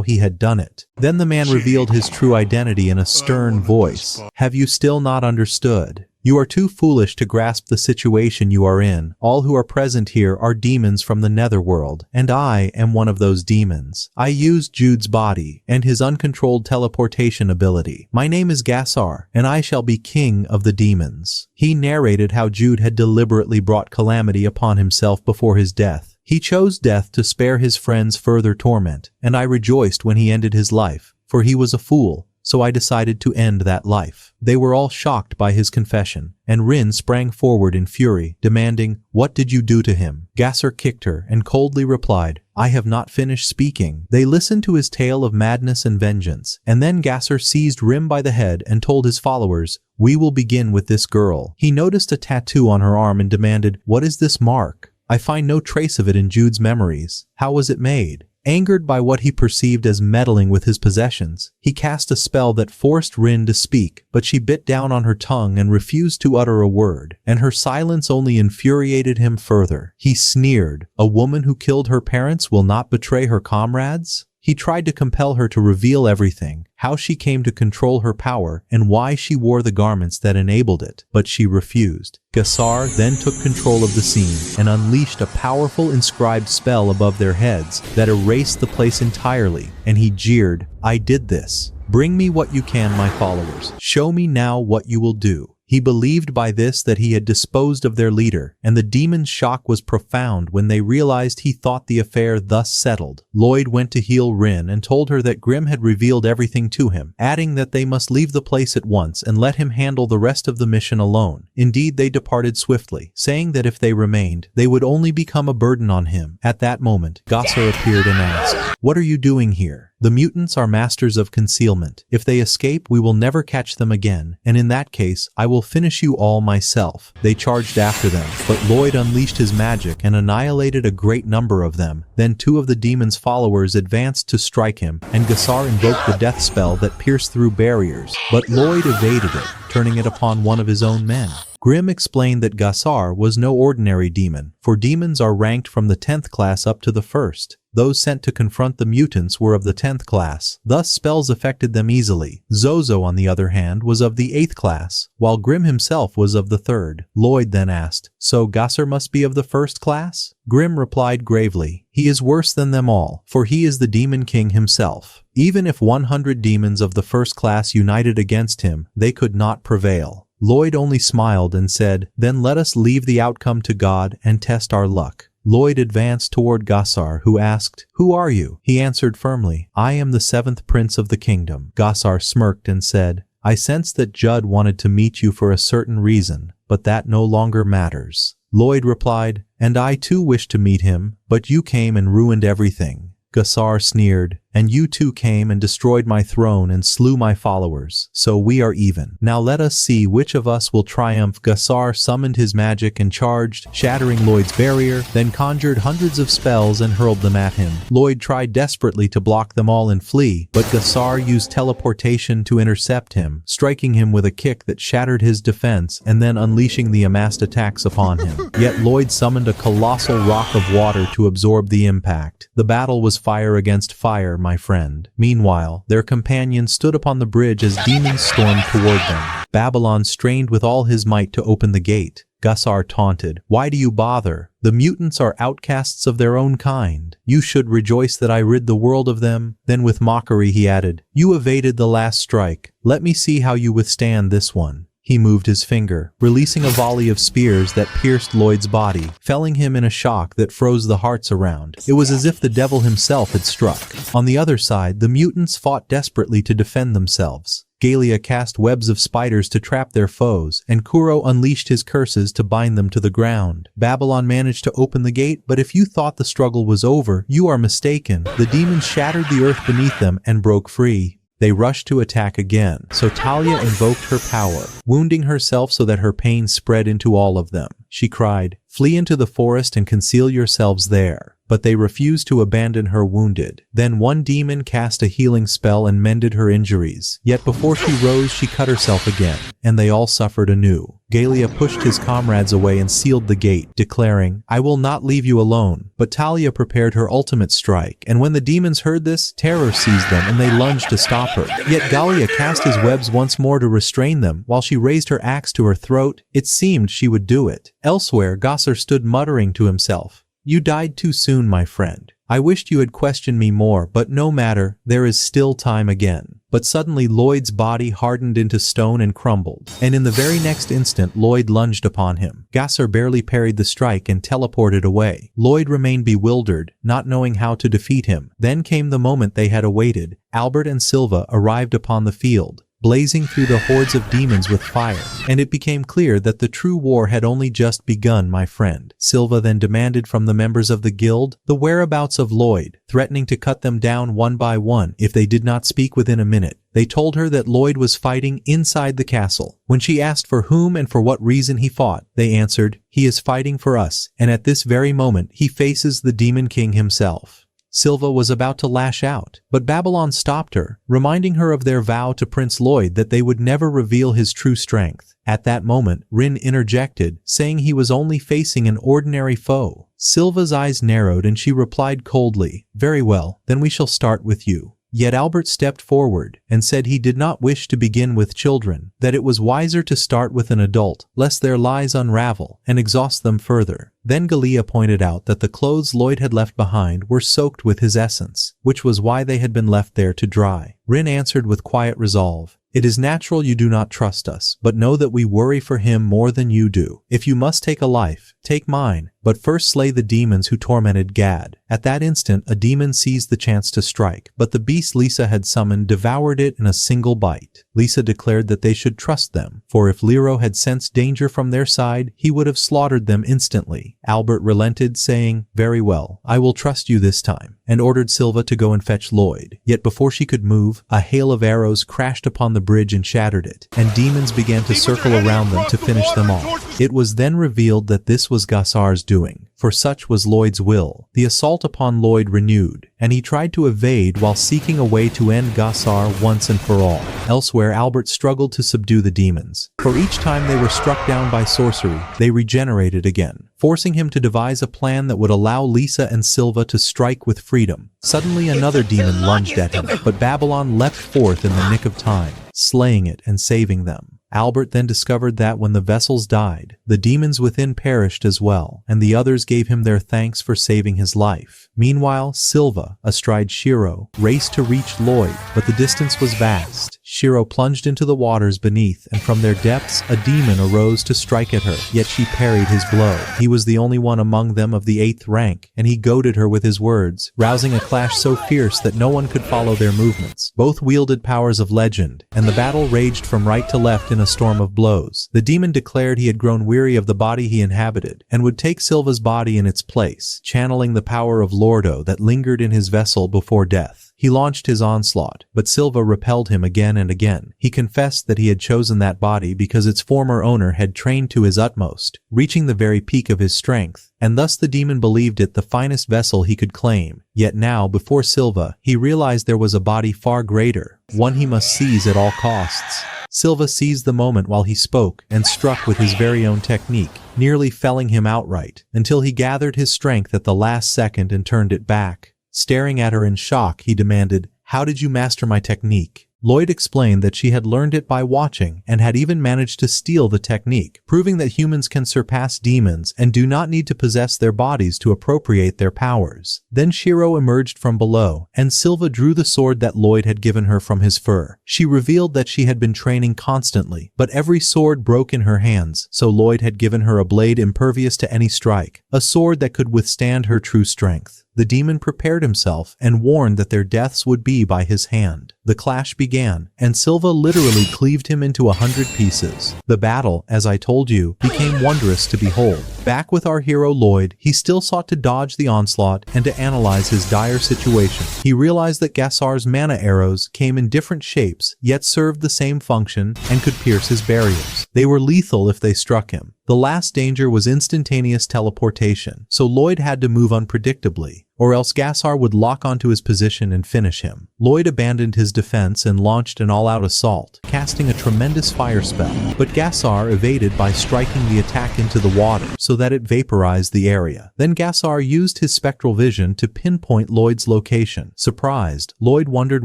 he had done it. Then the man revealed his true identity in a stern voice. "Have you still not understood? You are too foolish to grasp the situation you are in. All who are present here are demons from the netherworld, and I am one of those demons. I used Jude's body and his uncontrolled teleportation ability. My name is Gassar, and I shall be king of the demons." He narrated how Jude had deliberately brought calamity upon himself before his death. He chose death to spare his friends further torment, and I rejoiced when he ended his life, for he was a fool. So I decided to end that life. They were all shocked by his confession, and Rin sprang forward in fury, demanding, "What did you do to him?" Gassar kicked her and coldly replied, "I have not finished speaking." They listened to his tale of madness and vengeance, and then Gassar seized Rim by the head and told his followers, "We will begin with this girl." He noticed a tattoo on her arm and demanded, "What is this mark? I find no trace of it in Jude's memories. How was it made?" Angered by what he perceived as meddling with his possessions, he cast a spell that forced Rin to speak, but she bit down on her tongue and refused to utter a word, and her silence only infuriated him further. He sneered, "A woman who killed her parents will not betray her comrades?" He tried to compel her to reveal everything, how she came to control her power, and why she wore the garments that enabled it, but she refused. Gassar then took control of the scene and unleashed a powerful inscribed spell above their heads that erased the place entirely, and he jeered, "I did this. Bring me what you can, my followers. Show me now what you will do." He believed by this that he had disposed of their leader, and the demon's shock was profound when they realized he thought the affair thus settled. Lloyd went to heal Rin and told her that Grimm had revealed everything to him, adding that they must leave the place at once and let him handle the rest of the mission alone. Indeed, they departed swiftly, saying that if they remained, they would only become a burden on him. At that moment, Gassar appeared and asked, "What are you doing here?" "The mutants are masters of concealment. If they escape, we will never catch them again, and in that case, I will finish you all myself." They charged after them, but Lloyd unleashed his magic and annihilated a great number of them. Then two of the demon's followers advanced to strike him, and Gassar invoked the death spell that pierced through barriers, but Lloyd evaded it, turning it upon one of his own men. Grimm explained that Gassar was no ordinary demon, for demons are ranked from the 10th class up to the 1st. Those sent to confront the mutants were of the 10th class, thus spells affected them easily. Zozo, on the other hand, was of the 8th class, while Grimm himself was of the 3rd. Lloyd then asked, "So Gassar must be of the 1st class?" Grimm replied gravely, "He is worse than them all, for he is the Demon King himself. Even if 100 demons of the 1st class united against him, they could not prevail." Lloyd only smiled and said, "Then let us leave the outcome to God and test our luck." Lloyd advanced toward Gossar, who asked, "Who are you?" He answered firmly, "I am the 7th prince of the kingdom." Gossar smirked and said, "I sense that Judd wanted to meet you for a certain reason, but that no longer matters." Lloyd replied, "And I too wish to meet him, but you came and ruined everything." Gossar sneered, "And you too came and destroyed my throne and slew my followers, so we are even. Now let us see which of us will triumph." Gossar summoned his magic and charged, shattering Lloyd's barrier, then conjured hundreds of spells and hurled them at him. Lloyd tried desperately to block them all and flee, but Gossar used teleportation to intercept him, striking him with a kick that shattered his defense and then unleashing the amassed attacks upon him. Yet Lloyd summoned a colossal rock of water to absorb the impact. The battle was fire against fire, my friend. Meanwhile, their companions stood upon the bridge as demons stormed toward them. Babylon strained with all his might to open the gate. Gossar taunted, "Why do you bother? The mutants are outcasts of their own kind. You should rejoice that I rid the world of them." Then with mockery he added, "You evaded the last strike. Let me see how you withstand this one." He moved his finger, releasing a volley of spears that pierced Lloyd's body, felling him in a shock that froze the hearts around. It was as if the devil himself had struck. On the other side, the mutants fought desperately to defend themselves. Galia cast webs of spiders to trap their foes, and Kuro unleashed his curses to bind them to the ground. Babylon managed to open the gate, but if you thought the struggle was over, you are mistaken. The demons shattered the earth beneath them and broke free. They rushed to attack again, so Talia invoked her power, wounding herself so that her pain spread into all of them. She cried, "Flee into the forest and conceal yourselves there." But they refused to abandon her wounded. Then one demon cast a healing spell and mended her injuries. Yet before she rose, she cut herself again, and they all suffered anew. Galia pushed his comrades away and sealed the gate, declaring, "I will not leave you alone." But Talia prepared her ultimate strike, and when the demons heard this, terror seized them and they lunged to stop her. Yet Galia cast his webs once more to restrain them while she raised her axe to her throat. It seemed she would do it. Elsewhere, Gossar stood muttering to himself, "You died too soon, my friend. I wished you had questioned me more, but no matter, there is still time again." But suddenly Lloyd's body hardened into stone and crumbled, and in the very next instant Lloyd lunged upon him. Gossar barely parried the strike and teleported away. Lloyd remained bewildered, not knowing how to defeat him. Then came the moment they had awaited. Albert and Silva arrived upon the field, blazing through the hordes of demons with fire, and it became clear that the true war had only just begun, my friend. Silva then demanded from the members of the guild the whereabouts of Lloyd, threatening to cut them down one by one if they did not speak within a minute. They told her that Lloyd was fighting inside the castle. When she asked for whom and for what reason he fought, they answered, "He is fighting for us, and at this very moment he faces the Demon King himself." Silva was about to lash out, but Babylon stopped her, reminding her of their vow to Prince Lloyd that they would never reveal his true strength. At that moment, Rin interjected, saying he was only facing an ordinary foe. Silva's eyes narrowed and she replied coldly, "Very well, then we shall start with you." Yet Albert stepped forward and said he did not wish to begin with children, that it was wiser to start with an adult, lest their lies unravel and exhaust them further. Then Galia pointed out that the clothes Lloyd had left behind were soaked with his essence, which was why they had been left there to dry. Rin answered with quiet resolve, "It is natural you do not trust us, but know that we worry for him more than you do. If you must take a life, take mine, but first slay the demons who tormented Gad." At that instant, a demon seized the chance to strike, but the beast Lisa had summoned devoured it in a single bite. Lisa declared that they should trust them, for if Lero had sensed danger from their side, he would have slaughtered them instantly. Albert relented, saying, "Very well, I will trust you this time," and ordered Silva to go and fetch Lloyd. Yet before she could move, a hail of arrows crashed upon the bridge and shattered it, and demons began to circle around them to finish them off. It was then revealed that this was Gossar's doing, for such was Lloyd's will. The assault upon Lloyd renewed, and he tried to evade while seeking a way to end Gossar once and for all. Elsewhere, Albert struggled to subdue the demons. For each time they were struck down by sorcery, they regenerated again, forcing him to devise a plan that would allow Lisa and Silva to strike with freedom. Suddenly another demon lunged at him, but Babylon leapt forth in the nick of time, slaying it and saving them. Albert then discovered that when the vessels died, the demons within perished as well, and the others gave him their thanks for saving his life. Meanwhile, Silva, astride Shiro, raced to reach Lloyd, but the distance was vast. Shiro plunged into the waters beneath, and from their depths a demon arose to strike at her, yet she parried his blow. He was the only one among them of the 8th rank, and he goaded her with his words, rousing a clash so fierce that no one could follow their movements. Both wielded powers of legend, and the battle raged from right to left in a storm of blows. The demon declared he had grown weary of the body he inhabited, and would take Silva's body in its place, channeling the power of Lordo that lingered in his vessel before death. He launched his onslaught, but Silva repelled him again and again. He confessed that he had chosen that body because its former owner had trained to his utmost, reaching the very peak of his strength, and thus the demon believed it the finest vessel he could claim. Yet now, before Silva, he realized there was a body far greater, one he must seize at all costs. Silva seized the moment while he spoke and struck with his very own technique, nearly felling him outright, until he gathered his strength at the last second and turned it back. Staring at her in shock, he demanded, "How did you master my technique?" Lloyd explained that she had learned it by watching and had even managed to steal the technique, proving that humans can surpass demons and do not need to possess their bodies to appropriate their powers. Then Shiro emerged from below, and Silva drew the sword that Lloyd had given her from his fur. She revealed that she had been training constantly, but every sword broke in her hands, so Lloyd had given her a blade impervious to any strike, a sword that could withstand her true strength. The demon prepared himself and warned that their deaths would be by his hand. The clash began, and Silva literally cleaved him into 100 pieces. The battle, as I told you, became wondrous to behold. Back with our hero Lloyd, he still sought to dodge the onslaught and to analyze his dire situation. He realized that Gassar's mana arrows came in different shapes, yet served the same function and could pierce his barriers. They were lethal if they struck him. The last danger was instantaneous teleportation, so Lloyd had to move unpredictably, or else Gassar would lock onto his position and finish him. Lloyd abandoned his defense and launched an all-out assault, casting a tremendous fire spell, but Gassar evaded by striking the attack into the water so that it vaporized the area. Then Gassar used his spectral vision to pinpoint Lloyd's location. Surprised, Lloyd wondered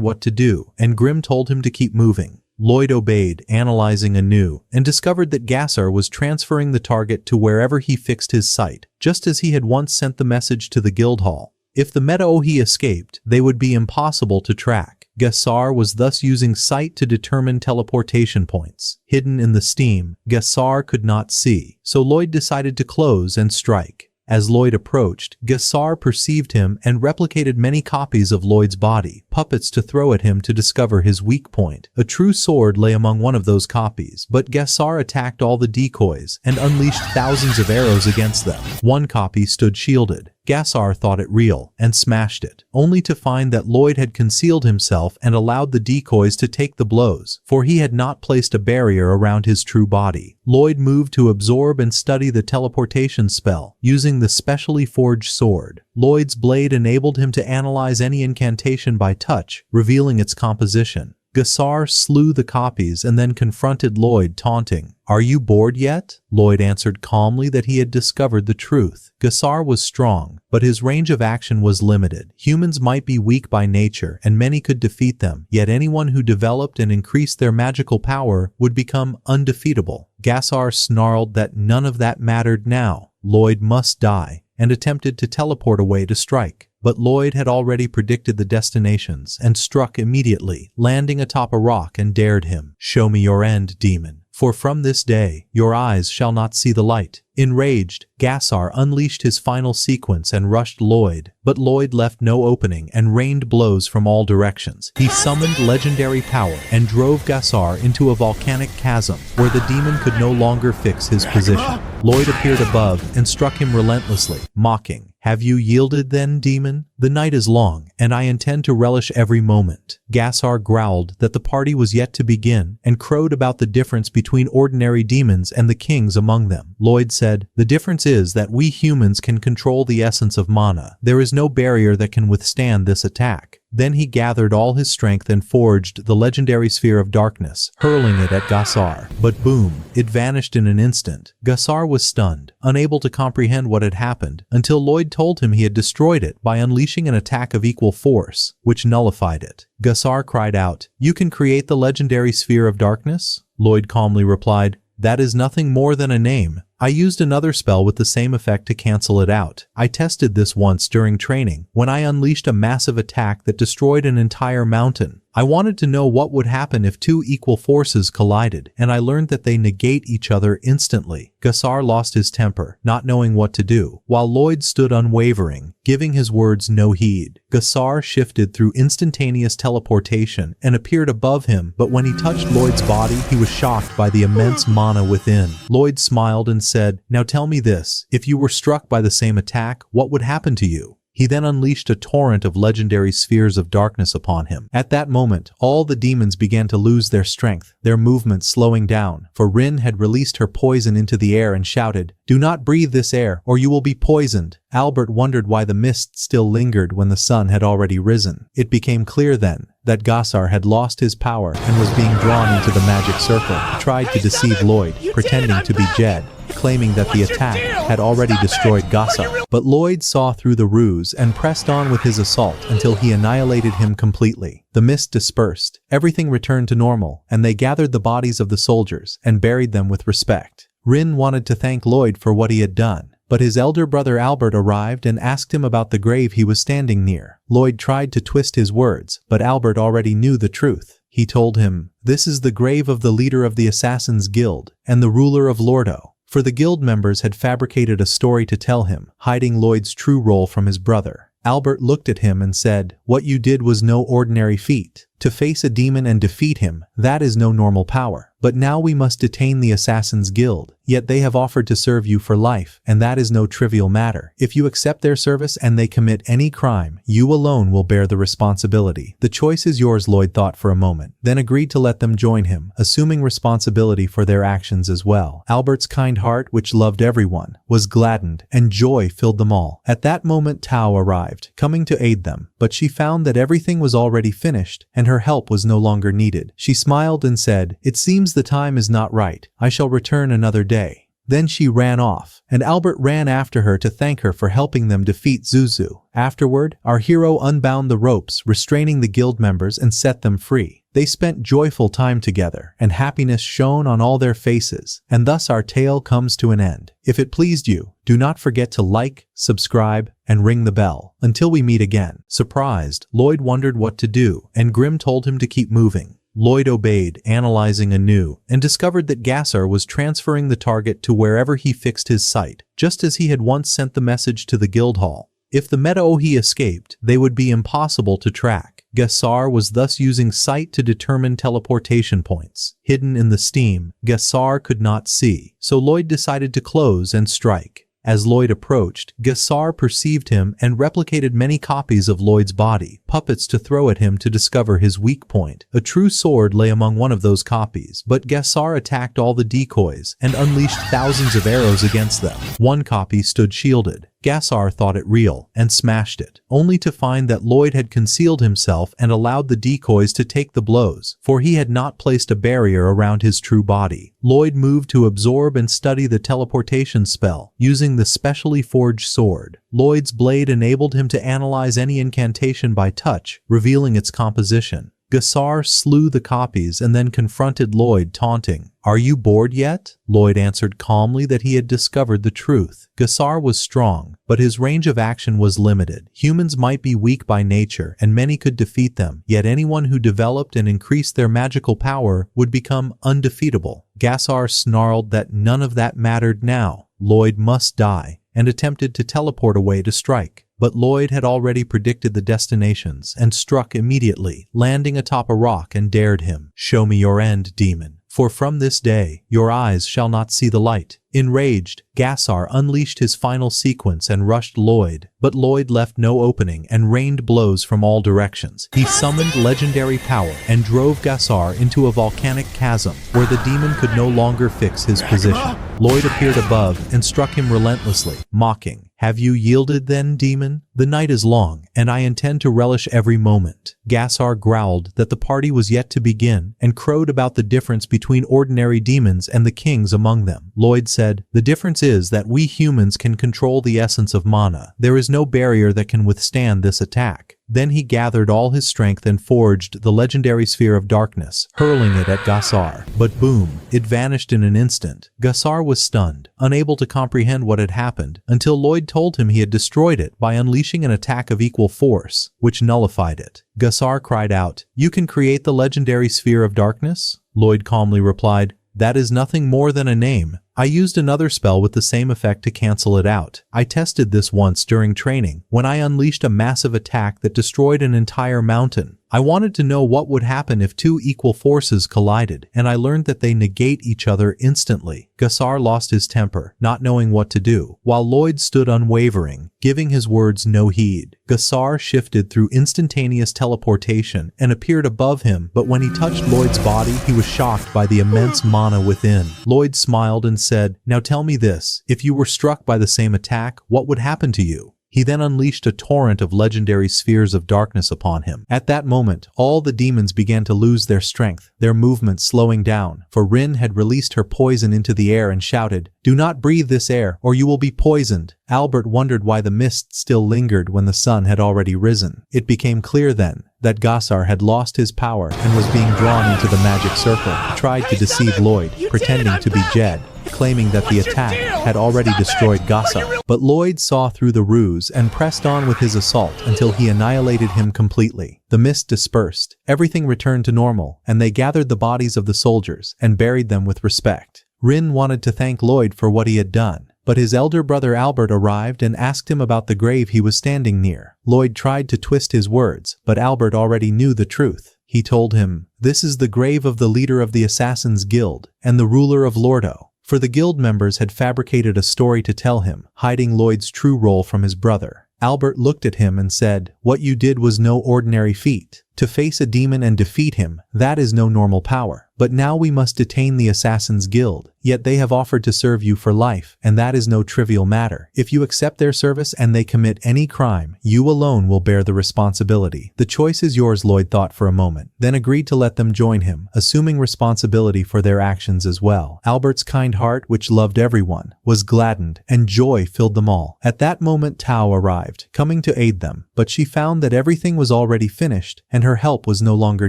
what to do, and Grimm told him to keep moving. Lloyd obeyed, analyzing anew, and discovered that Gassar was transferring the target to wherever he fixed his sight, just as he had once sent the message to the Guildhall. If the Meta-Ohi escaped, they would be impossible to track. Gassar was thus using sight to determine teleportation points. Hidden in the steam, Gassar could not see, so Lloyd decided to close and strike. As Lloyd approached, Gassar perceived him and replicated many copies of Lloyd's body, puppets to throw at him to discover his weak point. A true sword lay among one of those copies, but Gassar attacked all the decoys and unleashed thousands of arrows against them. One copy stood shielded. Gassar thought it real and smashed it, only to find that Lloyd had concealed himself and allowed the decoys to take the blows, for he had not placed a barrier around his true body. Lloyd moved to absorb and study the teleportation spell, using the specially forged sword. Lloyd's blade enabled him to analyze any incantation by touch, revealing its composition. Gassar slew the copies and then confronted Lloyd, taunting, "Are you bored yet?" Lloyd answered calmly that he had discovered the truth. Gassar was strong, but his range of action was limited. Humans might be weak by nature, and many could defeat them, yet anyone who developed and increased their magical power would become undefeatable. Gassar snarled that none of that mattered now. Lloyd must die, and attempted to teleport away to strike. But Lloyd had already predicted the destinations and struck immediately, landing atop a rock and dared him. "Show me your end, demon, for from this day your eyes shall not see the light." Enraged, Gassar unleashed his final sequence and rushed Lloyd, but Lloyd left no opening and rained blows from all directions. He summoned legendary power and drove Gassar into a volcanic chasm where the demon could no longer fix his position. Lloyd appeared above and struck him relentlessly, mocking, "Have you yielded then, demon? The night is long, and I intend to relish every moment." Gassar growled that the party was yet to begin and crowed about the difference between ordinary demons and the kings among them. Lloyd said, "The difference is that we humans can control the essence of mana. There is no barrier that can withstand this attack." Then he gathered all his strength and forged the legendary Sphere of Darkness, hurling it at Gassar. But boom, it vanished in an instant. Gassar was stunned, unable to comprehend what had happened, until Lloyd told him he had destroyed it by unleashing an attack of equal force, which nullified it. Gassar cried out, "You can create the legendary Sphere of Darkness?" Lloyd calmly replied, "That is nothing more than a name. I used another spell with the same effect to cancel it out. I tested this once during training, when I unleashed a massive attack that destroyed an entire mountain. I wanted to know what would happen if two equal forces collided, and I learned that they negate each other instantly. Gasar lost his temper, not knowing what to do, while Lloyd stood unwavering, giving his words no heed. Gasar shifted through instantaneous teleportation and appeared above him, but when he touched Lloyd's body, he was shocked by the immense mana within. Lloyd smiled and said, "Now tell me this, if you were struck by the same attack, what would happen to you?" He then unleashed a torrent of legendary spheres of darkness upon him. At that moment, all the demons began to lose their strength, their movements slowing down, for Rin had released her poison into the air and shouted, "Do not breathe this air, or you will be poisoned." Albert wondered why the mist still lingered when the sun had already risen. It became clear then that Gasar had lost his power and was being drawn into the magic circle. He tried to deceive Lloyd, pretending to be Jed, claiming that the attack had already destroyed Gasar. But Lloyd saw through the ruse and pressed on with his assault until he annihilated him completely. The mist dispersed, everything returned to normal, and they gathered the bodies of the soldiers and buried them with respect. Rin wanted to thank Lloyd for what he had done, but his elder brother Albert arrived and asked him about the grave he was standing near. Lloyd tried to twist his words, but Albert already knew the truth. He told him, "This is the grave of the leader of the Assassin's Guild and the ruler of Lordo." For the guild members had fabricated a story to tell him, hiding Lloyd's true role from his brother. Albert looked at him and said, "What you did was no ordinary feat. To face a demon and defeat him, that is no normal power. But now we must detain the Assassin's Guild, yet they have offered to serve you for life, and that is no trivial matter. If you accept their service and they commit any crime, you alone will bear the responsibility. The choice is yours." Lloyd thought for a moment, then agreed to let them join him, assuming responsibility for their actions as well. Albert's kind heart, which loved everyone, was gladdened, and joy filled them all. At that moment Tao arrived, coming to aid them, but she found that everything was already finished, and her help was no longer needed. She smiled and said, "It seems the time is not right. I shall return another day." Then she ran off, and Albert ran after her to thank her for helping them defeat Zuzu. Afterward, our hero unbound the ropes, restraining the guild members, and set them free. They spent joyful time together, and happiness shone on all their faces. And thus our tale comes to an end. If it pleased you, do not forget to like, subscribe, and ring the bell. Until we meet again. Surprised, Lloyd wondered what to do, and Grimm told him to keep moving. Lloyd obeyed, analyzing anew, and discovered that Gasar was transferring the target to wherever he fixed his sight, just as he had once sent the message to the guild hall. If the Meta-Ohi escaped, they would be impossible to track. Gasar was thus using sight to determine teleportation points. Hidden in the steam, Gasar could not see, so Lloyd decided to close and strike. As Lloyd approached, Gasar perceived him and replicated many copies of Lloyd's body, puppets to throw at him to discover his weak point. A true sword lay among one of those copies, but Gasar attacked all the decoys and unleashed thousands of arrows against them. One copy stood shielded. Gasar thought it real and smashed it, only to find that Lloyd had concealed himself and allowed the decoys to take the blows, for he had not placed a barrier around his true body. Lloyd moved to absorb and study the teleportation spell, using the specially forged sword. Lloyd's blade enabled him to analyze any incantation by touch, revealing its composition. Gasar slew the copies and then confronted Lloyd, taunting, "Are you bored yet?" Lloyd answered calmly that he had discovered the truth. Gasar was strong, but his range of action was limited. Humans might be weak by nature, and many could defeat them, yet anyone who developed and increased their magical power would become undefeatable. Gasar snarled that none of that mattered now. Lloyd must die, and attempted to teleport away to strike. But Lloyd had already predicted the destinations and struck immediately, landing atop a rock, and dared him, "Show me your end, demon, for from this day your eyes shall not see the light." Enraged, Gasar unleashed his final sequence and rushed Lloyd, but Lloyd left no opening and rained blows from all directions. He summoned legendary power and drove Gasar into a volcanic chasm where the demon could no longer fix his position. Lloyd appeared above and struck him relentlessly, mocking, "Have you yielded then, demon? The night is long, and I intend to relish every moment." Gasar growled that the party was yet to begin and crowed about the difference between ordinary demons and the kings among them. Lloyd said, "The difference is that we humans can control the essence of mana. There is no barrier that can withstand this attack." Then he gathered all his strength and forged the legendary Sphere of Darkness, hurling it at Gassar. But boom, it vanished in an instant. Gassar was stunned, unable to comprehend what had happened, until Lloyd told him he had destroyed it by unleashing an attack of equal force, which nullified it. Gassar cried out, "You can create the legendary Sphere of Darkness?" Lloyd calmly replied, "That is nothing more than a name. I used another spell with the same effect to cancel it out. I tested this once during training, when I unleashed a massive attack that destroyed an entire mountain. I wanted to know what would happen if two equal forces collided, and I learned that they negate each other instantly." Gassar lost his temper, not knowing what to do, while Lloyd stood unwavering, giving his words no heed. Gassar shifted through instantaneous teleportation and appeared above him, but when he touched Lloyd's body, he was shocked by the immense mana within. Lloyd smiled and said, "Now tell me this, if you were struck by the same attack, what would happen to you?" He then unleashed a torrent of legendary spheres of darkness upon him. At that moment, all the demons began to lose their strength, their movement slowing down, for Rin had released her poison into the air and shouted, "Do not breathe this air, or you will be poisoned." Albert wondered why the mist still lingered when the sun had already risen. It became clear then that Gassar had lost his power and was being drawn into the magic circle. He tried to deceive Lloyd, pretending to be Jed, claiming that the attack had already destroyed Gassar. But Lloyd saw through the ruse and pressed on with his assault until he annihilated him completely. The mist dispersed, everything returned to normal, and they gathered the bodies of the soldiers and buried them with respect. Rin wanted to thank Lloyd for what he had done, but his elder brother Albert arrived and asked him about the grave he was standing near. Lloyd tried to twist his words, but Albert already knew the truth. He told him, "This is the grave of the leader of the Assassin's Guild and the ruler of Lordo." For the guild members had fabricated a story to tell him, hiding Lloyd's true role from his brother. Albert looked at him and said, "What you did was no ordinary feat. To face a demon and defeat him, that is no normal power. But now we must detain the Assassin's Guild, yet they have offered to serve you for life, and that is no trivial matter. If you accept their service and they commit any crime, you alone will bear the responsibility. The choice is yours." Lloyd thought for a moment, then agreed to let them join him, assuming responsibility for their actions as well. Albert's kind heart, which loved everyone, was gladdened, and joy filled them all. At that moment Tao arrived, coming to aid them, but she found that everything was already finished, and her help was no longer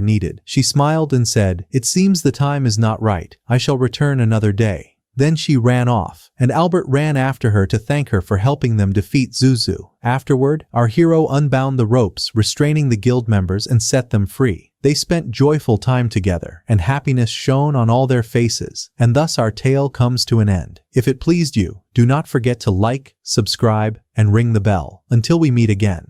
needed. She smiled and said, "It seems the time is not right. I shall return another day." Then she ran off, and Albert ran after her to thank her for helping them defeat Zuzu. Afterward, our hero unbound the ropes, restraining the guild members, and set them free. They spent joyful time together, and happiness shone on all their faces, and thus our tale comes to an end. If it pleased you, do not forget to like, subscribe, and ring the bell. Until we meet again.